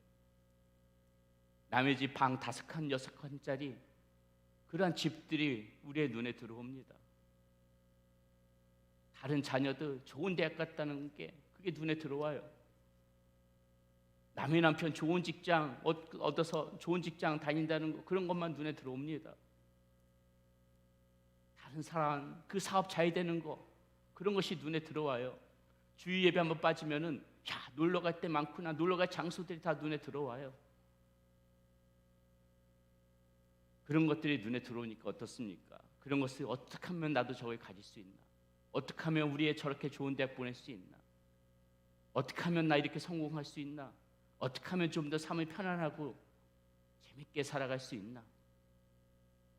남의 집 방 5칸, 6칸짜리 그러한 집들이 우리의 눈에 들어옵니다. 다른 자녀들 좋은 대학 갔다는 게 그게 눈에 들어와요. 남의 남편 좋은 직장 얻어서 좋은 직장 다닌다는 거 그런 것만 눈에 들어옵니다. 다른 사람 그 사업 잘 되는 거 그런 것이 눈에 들어와요. 주일 예배 한번 빠지면은 야 놀러 갈 때 많구나 놀러 갈 장소들이 다 눈에 들어와요. 그런 것들이 눈에 들어오니까 어떻습니까? 그런 것을 어떻게 하면 나도 저걸 가질 수 있나? 어떻게 하면 우리의 저렇게 좋은 대학 보낼 수 있나? 어떻게 하면 나 이렇게 성공할 수 있나? 어떻게 하면 좀 더 삶이 편안하고 재밌게 살아갈 수 있나?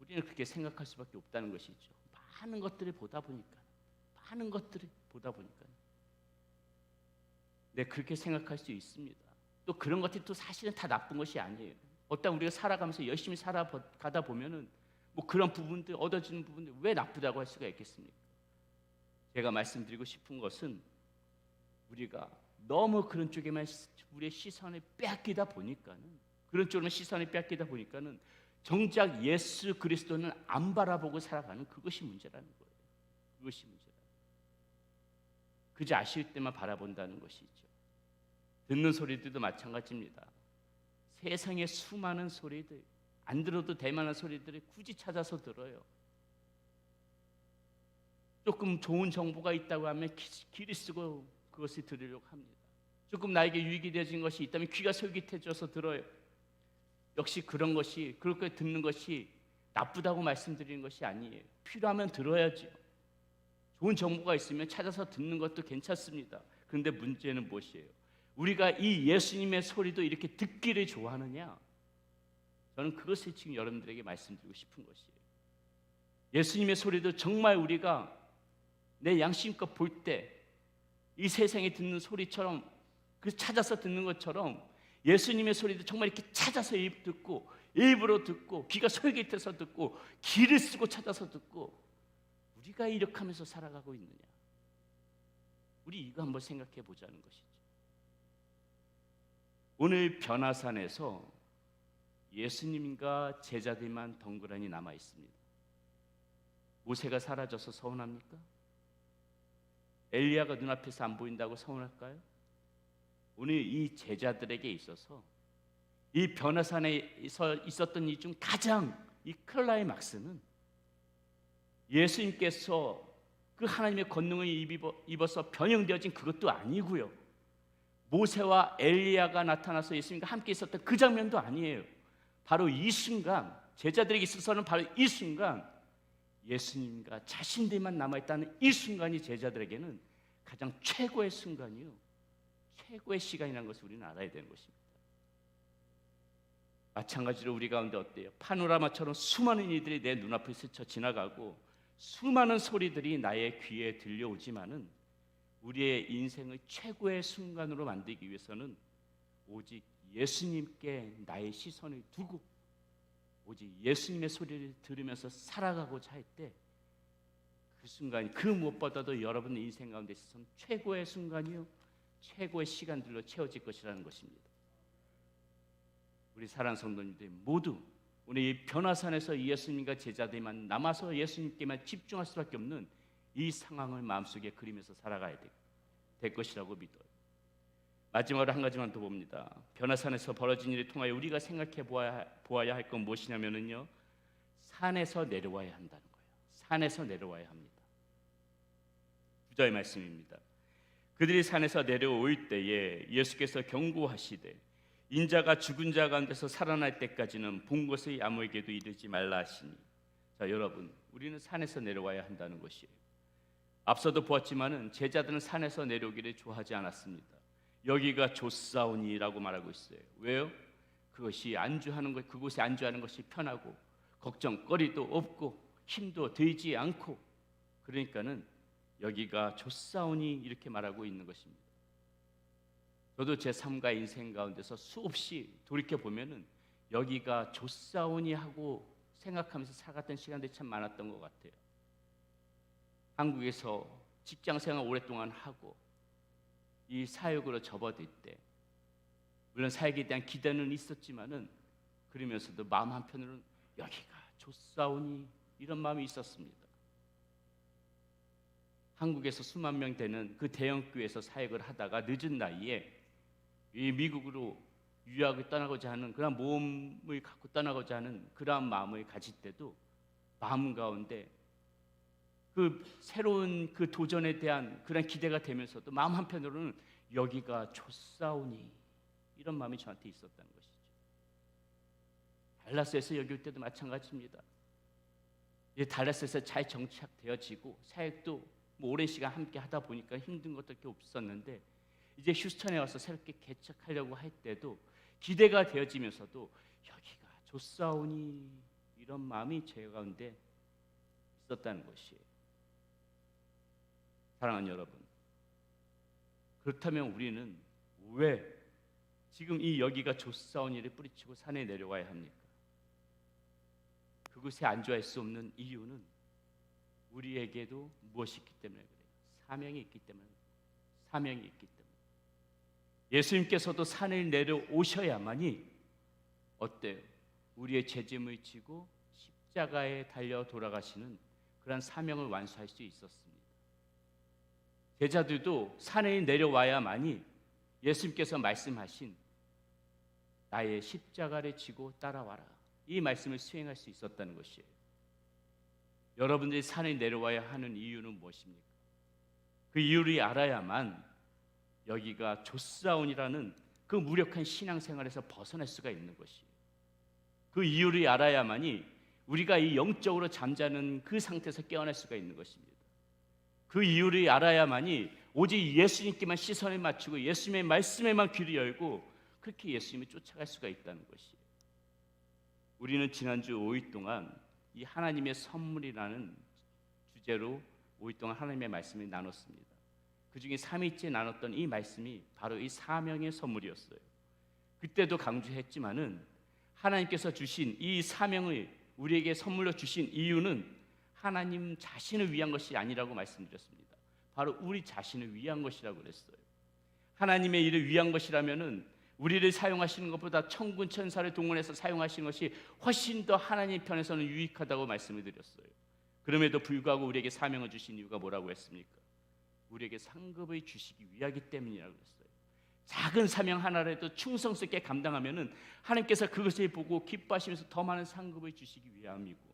우리는 그렇게 생각할 수밖에 없다는 것이죠. 많은 것들을 보다 보니까 네, 그렇게 생각할 수 있습니다. 또 그런 것들이 또 사실은 다 나쁜 것이 아니에요. 어떤 우리가 살아가면서 열심히 살아가다 보면은 뭐 그런 부분들 얻어지는 부분들 왜 나쁘다고 할 수가 있겠습니까? 제가 말씀드리고 싶은 것은 우리가 너무 그런 쪽에만 우리의 시선을 빼앗기다 보니까는 정작 예수 그리스도는 안 바라보고 살아가는 그것이 문제라는 거예요. 그것이 문제라. 그저 아쉬울 때만 바라본다는 것이죠. 듣는 소리들도 마찬가지입니다. 세상의 수많은 소리들, 안 들어도 될 만한 소리들을 굳이 찾아서 들어요. 조금 좋은 정보가 있다고 하면 귀를 쓰고 그것을 들으려고 합니다. 조금 나에게 유익이 되어진 것이 있다면 귀가 솔깃해져서 들어요. 역시 그렇게 듣는 것이 나쁘다고 말씀드리는 것이 아니에요. 필요하면 들어야죠. 좋은 정보가 있으면 찾아서 듣는 것도 괜찮습니다. 그런데 문제는 무엇이에요? 우리가 이 예수님의 소리도 이렇게 듣기를 좋아하느냐? 저는 그것을 지금 여러분들에게 말씀드리고 싶은 것이에요. 예수님의 소리도 정말 우리가 내 양심껏 볼 때 이 세상에 듣는 소리처럼 그 찾아서 듣는 것처럼 예수님의 소리도 정말 이렇게 찾아서 듣고 일부러 듣고 귀가 솔깃해서 듣고 귀를 쓰고 찾아서 듣고 우리가 이렇게 하면서 살아가고 있느냐? 우리 이거 한번 생각해 보자는 것이죠. 오늘 변화산에서 예수님과 제자들만 덩그러니 남아 있습니다. 모세가 사라져서 서운합니까? 엘리야가 눈앞에서 안 보인다고 서운할까요? 오늘 이 제자들에게 있어서 이 변화산에서 있었던 일 중 가장 이 클라이막스는 예수님께서 그 하나님의 권능을 입어서 변형되어진 그것도 아니고요. 모세와 엘리야가 나타나서 예수님과 함께 있었던 그 장면도 아니에요. 바로 이 순간, 제자들에게 있어서는 바로 이 순간 예수님과 자신들만 남아있다는 이 순간이 제자들에게는 가장 최고의 순간이요, 최고의 시간이라는 것을 우리는 알아야 되는 것입니다. 마찬가지로 우리 가운데 어때요? 파노라마처럼 수많은 이들이 내 눈앞을 스쳐 지나가고 수많은 소리들이 나의 귀에 들려오지만은 우리의 인생의 최고의 순간으로 만들기 위해서는 오직 예수님께 나의 시선을 두고 오직 예수님의 소리를 들으면서 살아가고자 할 때 그 순간이 그 무엇보다도 여러분 인생 가운데 있어서는 최고의 순간이요 최고의 시간들로 채워질 것이라는 것입니다. 우리 사랑하는 성도님들 모두 오늘 이 변화산에서 예수님과 제자들만 남아서 예수님께만 집중할 수밖에 없는 이 상황을 마음속에 그리면서 살아가야 될 것이라고 믿어요. 마지막으로 한 가지만 더 봅니다. 변화산에서 벌어진 일을 통하여 우리가 생각해 보아야 할 건 무엇이냐면요, 산에서 내려와야 한다는 거예요. 산에서 내려와야 합니다. 9절 말씀입니다. 그들이 산에서 내려올 때에 예수께서 경고하시되 인자가 죽은 자 가운데서 살아날 때까지는 본 것의 아무에게도 이르지 말라 하시니. 자, 여러분, 우리는 산에서 내려와야 한다는 것이에요. 앞서도 보았지만은 제자들은 산에서 내려오기를 좋아하지 않았습니다. 여기가 좋사오니라고 말하고 있어요. 왜요? 그것이 안주하는 것, 그곳에 안주하는 것이 편하고 걱정거리도 없고 힘도 들지 않고, 그러니까는 여기가 좋사오니 이렇게 말하고 있는 것입니다. 저도 제 삶과 인생 가운데서 수없이 돌이켜 보면은 여기가 좋사오니 하고 생각하면서 살았던 시간들이 참 많았던 것 같아요. 한국에서 직장 생활 오랫동안 하고 이 사역으로 접어들 때 물론 사역에 대한 기대는 있었지만은 그러면서도 마음 한편으로는 여기가 좋사오니 이런 마음이 있었습니다. 한국에서 수만 명 되는 그 대형교회에서 사역을 하다가 늦은 나이에 이 미국으로 유학을 떠나고자 하는 그런 모험을 갖고 떠나고자 하는 그러한 마음을 가질 때도 마음 가운데 그 새로운 그 도전에 대한 그런 기대가 되면서도 마음 한편으로는 여기가 좋사오니 이런 마음이 저한테 있었다는 것이죠. 달라스에서 여기 올 때도 마찬가지입니다. 달라스에서 잘 정착되어지고 사역도 뭐 오랜 시간 함께 하다 보니까 힘든 것밖에 없었는데 이제 휴스턴에 와서 새롭게 개척하려고 할 때도 기대가 되어지면서도 여기가 좋사오니 이런 마음이 제 가운데 있었다는 것이에요. 사랑하는 여러분, 그렇다면 우리는 왜 지금 이 여기가 좋사오니를 뿌리치고 산에 내려와야 합니까? 그곳에 안주할 수 없는 이유는 우리에게도 무엇이 있기 때문에 그래요. 사명이 있기 때문에. 사명이 있기 때문에. 예수님께서도 산을 내려오셔야만이 어때요? 우리의 죄짐을 지고 십자가에 달려 돌아가시는 그런 사명을 완수할 수 있었습니다. 제자들도 산에 내려와야만이 예수님께서 말씀하신 나의 십자가를 지고 따라와라 이 말씀을 수행할 수 있었다는 것이에요. 여러분들이 산에 내려와야 하는 이유는 무엇입니까? 그 이유를 알아야만 여기가 좋사온이라는 그 무력한 신앙생활에서 벗어날 수가 있는 것이에요. 그 이유를 알아야만이 우리가 이 영적으로 잠자는 그 상태에서 깨어날 수가 있는 것입니다. 그 이유를 알아야만이 오직 예수님께만 시선을 맞추고 예수님의 말씀에만 귀를 열고 그렇게 예수님을 쫓아갈 수가 있다는 것이에요. 우리는 지난주 5일 동안 이 하나님의 선물이라는 주제로 5일 동안 하나님의 말씀을 나눴습니다. 그 중에 3일째 나눴던 이 말씀이 바로 이 사명의 선물이었어요. 그때도 강조했지만은 하나님께서 주신 이 사명을 우리에게 선물로 주신 이유는 하나님 자신을 위한 것이 아니라고 말씀드렸습니다. 바로 우리 자신을 위한 것이라고 그랬어요. 하나님의 일을 위한 것이라면은 우리를 사용하시는 것보다 천군 천사를 동원해서 사용하시는 것이 훨씬 더 하나님 편에서는 유익하다고 말씀을 드렸어요. 그럼에도 불구하고 우리에게 사명을 주신 이유가 뭐라고 했습니까? 우리에게 상급을 주시기 위하기 때문이라고 했어요. 작은 사명 하나라도 충성스럽게 감당하면은 하나님께서 그것을 보고 기뻐하시면서 더 많은 상급을 주시기 위함이고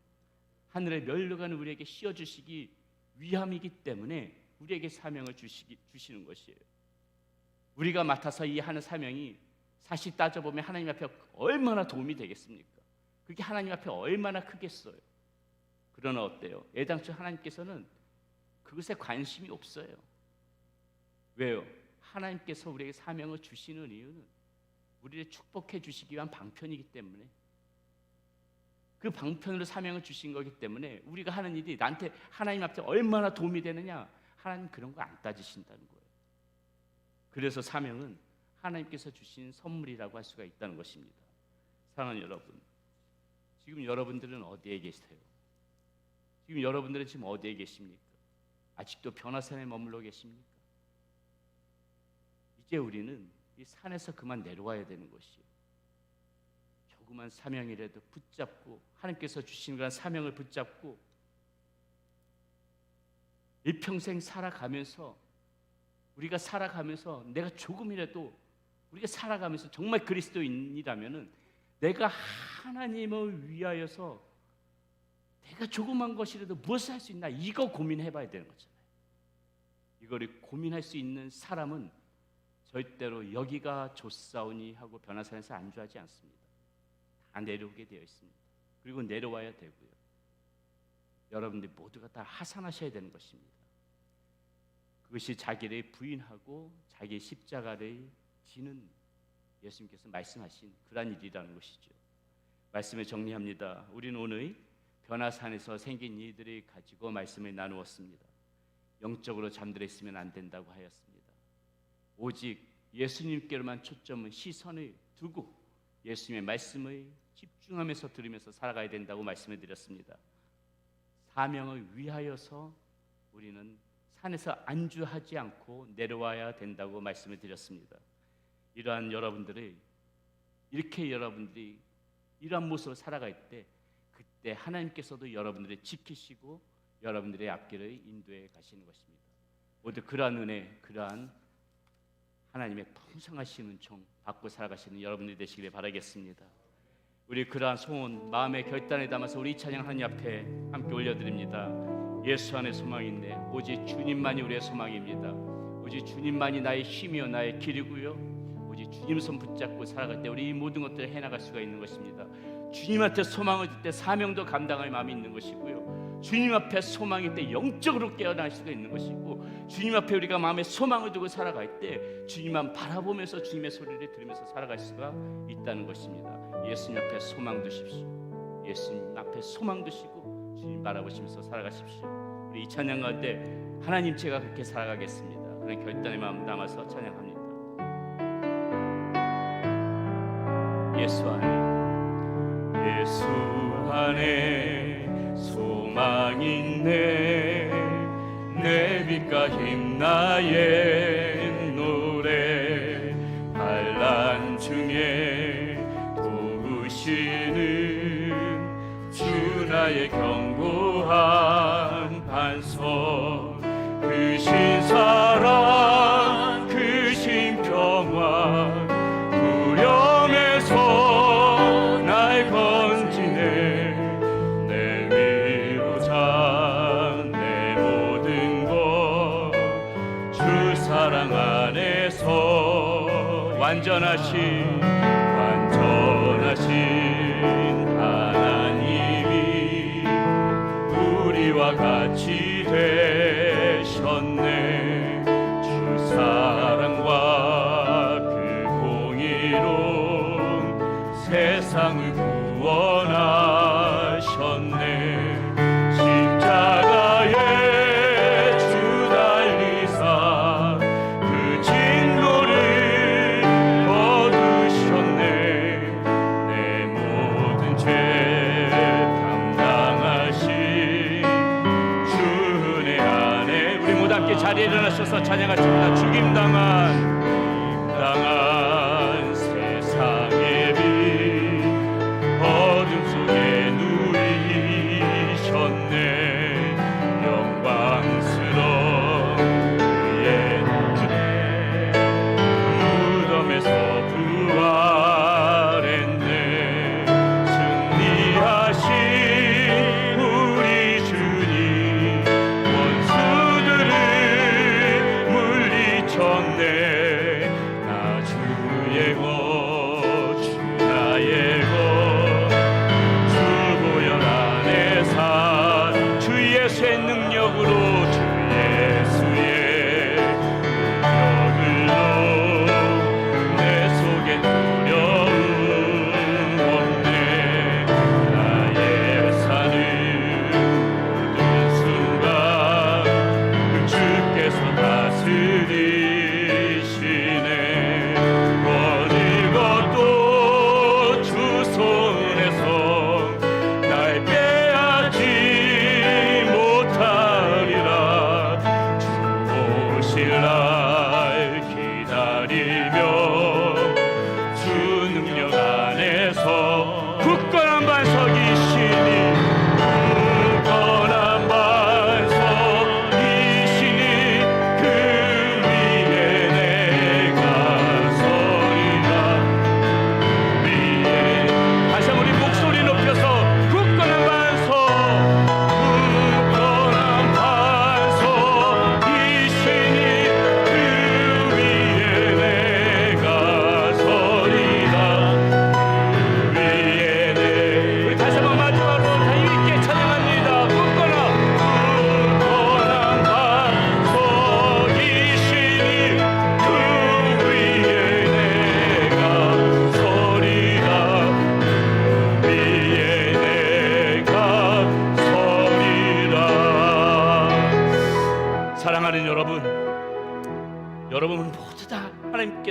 하늘의 멸류관을 우리에게 씌워 주시기 위함이기 때문에 우리에게 사명을 주시는 것이에요. 우리가 맡아서 이 하는 사명이 사실 따져보면 하나님 앞에 얼마나 도움이 되겠습니까? 그게 하나님 앞에 얼마나 크겠어요. 그러나 어때요? 애당초 하나님께서는 그것에 관심이 없어요. 왜요? 하나님께서 우리에게 사명을 주시는 이유는 우리를 축복해 주시기 위한 방편이기 때문에, 그 방편으로 사명을 주신 거기 때문에 우리가 하는 일이 나한테 하나님 앞에 얼마나 도움이 되느냐, 하나님 그런 거 안 따지신다는 거예요. 그래서 사명은 하나님께서 주신 선물이라고 할 수가 있다는 것입니다. 사랑하는 여러분, 지금 여러분들은 어디에 계세요? 지금 여러분들은 지금 어디에 계십니까? 아직도 변화산에 머물러 계십니까? 이제 우리는 이 산에서 그만 내려와야 되는 것이에요. 조그만 사명이라도 붙잡고, 하나님께서 주신 그런 사명을 붙잡고 일평생 살아가면서, 우리가 살아가면서 내가 조금이라도, 우리가 살아가면서 정말 그리스도인이라면은 내가 하나님을 위하여서 내가 조그만 것이라도 무엇을 할 수 있나, 이거 고민해봐야 되는 거잖아요. 이거를 고민할 수 있는 사람은 절대로 여기가 좋사오니 하고 변화산에서 안주하지 않습니다. 다 내려오게 되어 있습니다. 그리고 내려와야 되고요. 여러분들 모두가 다 하산하셔야 되는 것입니다. 그것이 자기를 부인하고 자기의 십자가를 지는 예수님께서 말씀하신 그러한 일이라는 것이죠. 말씀을 정리합니다. 우리는 오늘 변화산에서 생긴 일들을 가지고 말씀을 나누었습니다. 영적으로 잠들어 있으면 안 된다고 하였습니다. 오직 예수님께로만 초점을, 시선을 두고 예수님의 말씀을 집중하면서 들으면서 살아가야 된다고 말씀을 드렸습니다. 사명을 위하여서 우리는 산에서 안주하지 않고 내려와야 된다고 말씀을 드렸습니다. 이러한 여러분들이, 이렇게 여러분들이 이러한 모습으로 살아갈 때, 그때 하나님께서도 여러분들을 지키시고 여러분들의 앞길을 인도해 가시는 것입니다. 모두 그러한 은혜, 그러한 하나님의 풍성하신 은총 받고 살아가시는 여러분들이 되시기를 바라겠습니다. 우리 그러한 소원, 마음의 결단에 담아서 우리 찬양 하나님 앞에 함께 올려드립니다. 예수 안에 소망이 있네. 오직 주님만이 우리의 소망입니다. 오직 주님만이 나의 힘이요 나의 길이고요. 오직 주님 손 붙잡고 살아갈 때 우리 이 모든 것들을 해나갈 수가 있는 것입니다. 주님한테 소망을 줄 때 사명도 감당할 마음이 있는 것이고요. 주님 앞에 소망일 때 영적으로 깨어날 수가 있는 것이고, 주님 앞에 우리가 마음에 소망을 두고 살아갈 때 주님만 바라보면서 주님의 소리를 들으면서 살아갈 수가 있다는 것입니다. 예수님 앞에 소망 두십시오. 예수님 앞에 소망 두시고 주님 바라보시면서 살아가십시오. 우리 이 찬양 가운데 하나님, 제가 그렇게 살아가겠습니다, 그런 결단의 마음 담아서 찬양합니다. 예수 안에, 예수 안에 소망 있네. 내 빛과 힘 나의 노래, 반란 중에 도우시는 주 나의 견고한 반석. 그 신사랑 그 신평화 두려움에서 날 건지네. 내 위로자 내 모든 것 주 사랑 안에서 완전하신 하나님이 우리와 같이 되셨네. 주 사랑과 그 공의로 세상을 구원하셨네. 십자가에 주 달리사 그 진노를 거두셨네. 내 모든 죄 담당하신 주 은혜 안에 우리 모두 함께 자리에 일어나셔서 찬양하십니다. 죽임당한 세상의 빛 어둠 속에 누이셨네. 영광스러운 그의 은혜 무덤에서 부활했네. 승리하신 우리 주님 원수들을 물리쳤네. 나 주의 것 주 나의 것 주 보혈 안에 산 주 예수의 능력으로 주 예수의 능력으로 내 속에 두려움 없네. 나의 사는 모든 순간 그 주께서 다스리시네. 어느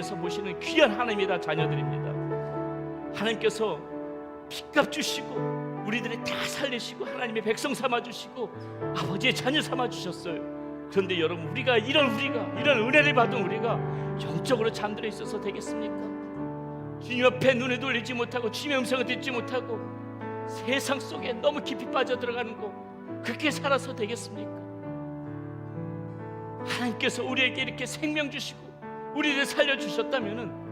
하나님께서 보시는 귀한 하나님의 다 자녀들입니다. 하나님께서 핏값 주시고 우리들을 다 살리시고 하나님의 백성 삼아주시고 아버지의 자녀 삼아주셨어요. 그런데 여러분, 우리가 이런 은혜를 받은 우리가 영적으로 잠들어 있어서 되겠습니까? 주님 앞에 눈을 돌리지 못하고 주님의 음성을 듣지 못하고 세상 속에 너무 깊이 빠져들어가는 거, 그렇게 살아서 되겠습니까? 하나님께서 우리에게 이렇게 생명 주시고 우리를 살려주셨다면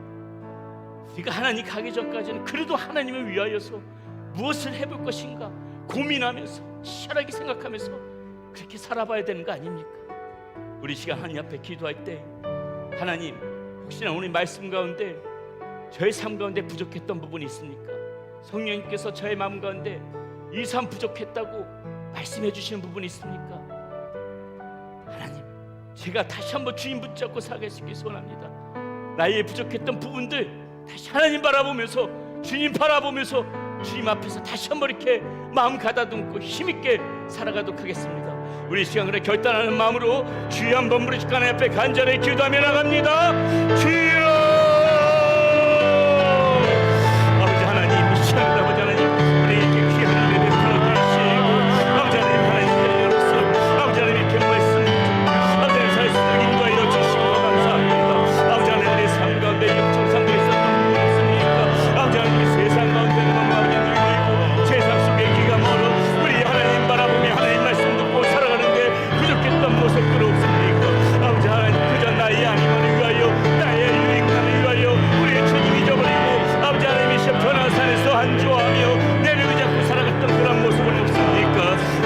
우리가 하나님 가기 전까지는 그래도 하나님을 위하여서 무엇을 해볼 것인가 고민하면서 치열하게 생각하면서 그렇게 살아봐야 되는 거 아닙니까? 우리 시간 하나님 앞에 기도할 때, 하나님, 혹시나 오늘 말씀 가운데 저의 삶 가운데 부족했던 부분이 있습니까? 성령님께서 저의 마음 가운데 이 삶 부족했다고 말씀해 주시는 부분이 있습니까? 하나님, 제가 다시 한번 주님 붙잡고 살아갈 수 있게 소원합니다. 나의 부족했던 부분들 다시 하나님 바라보면서, 주님 바라보면서 주님 앞에서 다시 한번 이렇게 마음 가다듬고 힘있게 살아가도록 하겠습니다. 우리 시간 그래 결단하는 마음으로 주여 한번 부르시고 하나님 앞에 간절히 기도하며 나갑니다. 주여! 아버지 하나님, 이 시간 아버지 하나님, 우리에게 귀한 은혜를 베풀어 주시고 아버지 하나님, 하나님의 자녀로서 아버지 하나님 이렇게 말씀 아버지 하나님 살 수 있도록 인도하여 주시고 감사합니다. 아버지 하나님, 우리 삶 가운데 영적상도 있었던 부분이 있습니까? 아버지 하나님, 세상 가운데는 아버지 누리고 세상 속에 귀가 멀어 우리 하나님 바라보며 하나님 말씀 듣고 살아가는데 부족했던 모습들 없습니까? 아버지 하나님, 그저 나의 아니만을 위하여 나의 유익만을 위하여 우리의 주님 잊어버리고 아버지 하나님 이 시간 변화산에서 안주하며 내를 의잡고 살아갔던 그런 모습은 없습니까?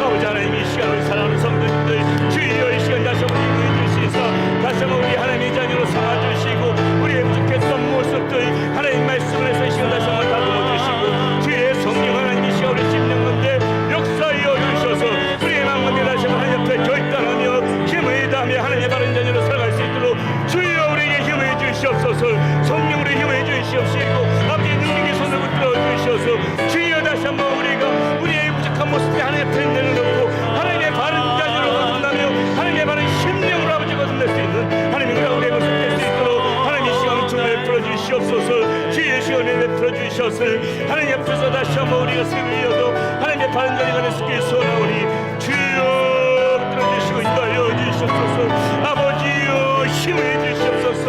아버지 하나님, 이 시간 우리 사랑하는 성도님들 주여 이 시간 다시 한번 인도해 주시소. 다시 한번 우리 하나님의 자녀로 삼아주시고 우리의 부족했던 모습들 하나님 말씀을 해서 이 시간 다시 한번 다듬어 주시고 주의 성령 하나님 이 시간 우리 씹는 건데 역사하여 주셔서 우리의 마음에 다시 한번 하나님 앞에 결단하며 힘을 다하며 하나님의 바른 자녀로 살아갈 수 있도록 주여 우리에게 힘을 주시옵소서. 성령으로 힘을 주시옵시고 아버지의 능력의 손을 붙들어 주셔서 주여 다시 한번 우리가 우리의 부족한 모습에 하나님 앞에 내려놓고 하나님의 바른 자녀로 거듭나며 하나님의 바른 심령으로 아버지 거듭날 수 있는 하나님의 우리의 모습 될 수 있도록 하나님 이 시간 주를 베풀어 주시옵소서. 주의 시간에 베풀어 주셔서 하나님 앞에서 다시 한번 우리가 세우여도 하나님의 바른 자녀가 될 수 있게 소원하오니 주여 들어주시고 인도하여 주시옵소서. 아버지여 힘을 주시옵소서.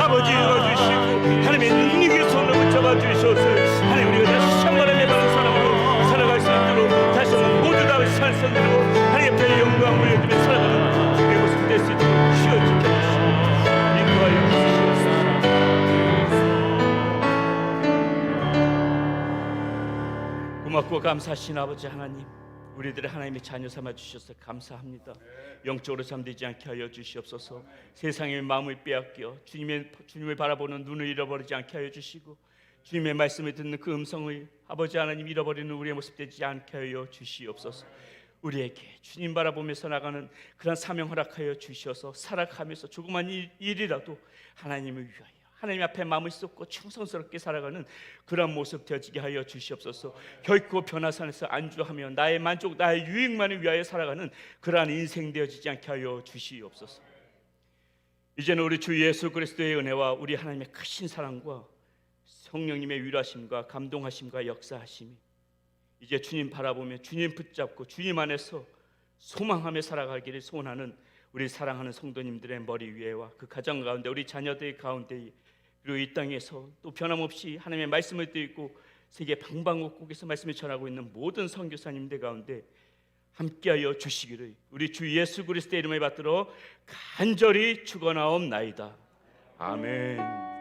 아버지여 주시고 하나님의 능력의 손을 붙잡아 주셔서 하나님 우리가 다시 한번 하나님의 바른 사람으로 살아갈 수 있도록 다시 한번 모두 다 살선대로 하나님 앞에 영광 올려드리며 살아가는 우리의 모습 될 수 있도록 주여 지켜주시고 인도하여 주시옵소서. 고맙고 감사하신 아버지 하나님, 우리들의 하나님의 자녀 삼아 주셔서 감사합니다. 영적으로 잠들지 않게 하여 주시옵소서. 세상의 마음을 빼앗겨 주님을 바라보는 눈을 잃어버리지 않게 하여 주시고 주님의 말씀을 듣는 그 음성을 아버지 하나님 잃어버리는 우리의 모습 되지 않게 하여 주시옵소서. 우리에게 주님 바라보면서 나가는 그런 사명 허락하여 주셔서 살아가면서 조그만 일이라도 하나님을 위하여 하나님 앞에 마음을 쏟고 충성스럽게 살아가는 그런 모습 되어지게 하여 주시옵소서. 결코 변화산에서 안주하며 나의 만족, 나의 유익만을 위하여 살아가는 그러한 인생 되어지지 않게 하여 주시옵소서. 이제는 우리 주 예수 그리스도의 은혜와 우리 하나님의 크신 사랑과 성령님의 위로하심과 감동하심과 역사하심이 이제 주님 바라보며 주님 붙잡고 주님 안에서 소망하며 살아가기를 소원하는 우리 사랑하는 성도님들의 머리 위에와 그 가정 가운데 우리 자녀들 가운데 그리고 이 땅에서 또 변함없이 하나님의 말씀을 듣고 세계 방방곡곡에서 말씀을 전하고 있는 모든 선교사님들 가운데 함께하여 주시기를 우리 주 예수 그리스도의 이름을 받들어 간절히 축원하옵나이다. 아멘.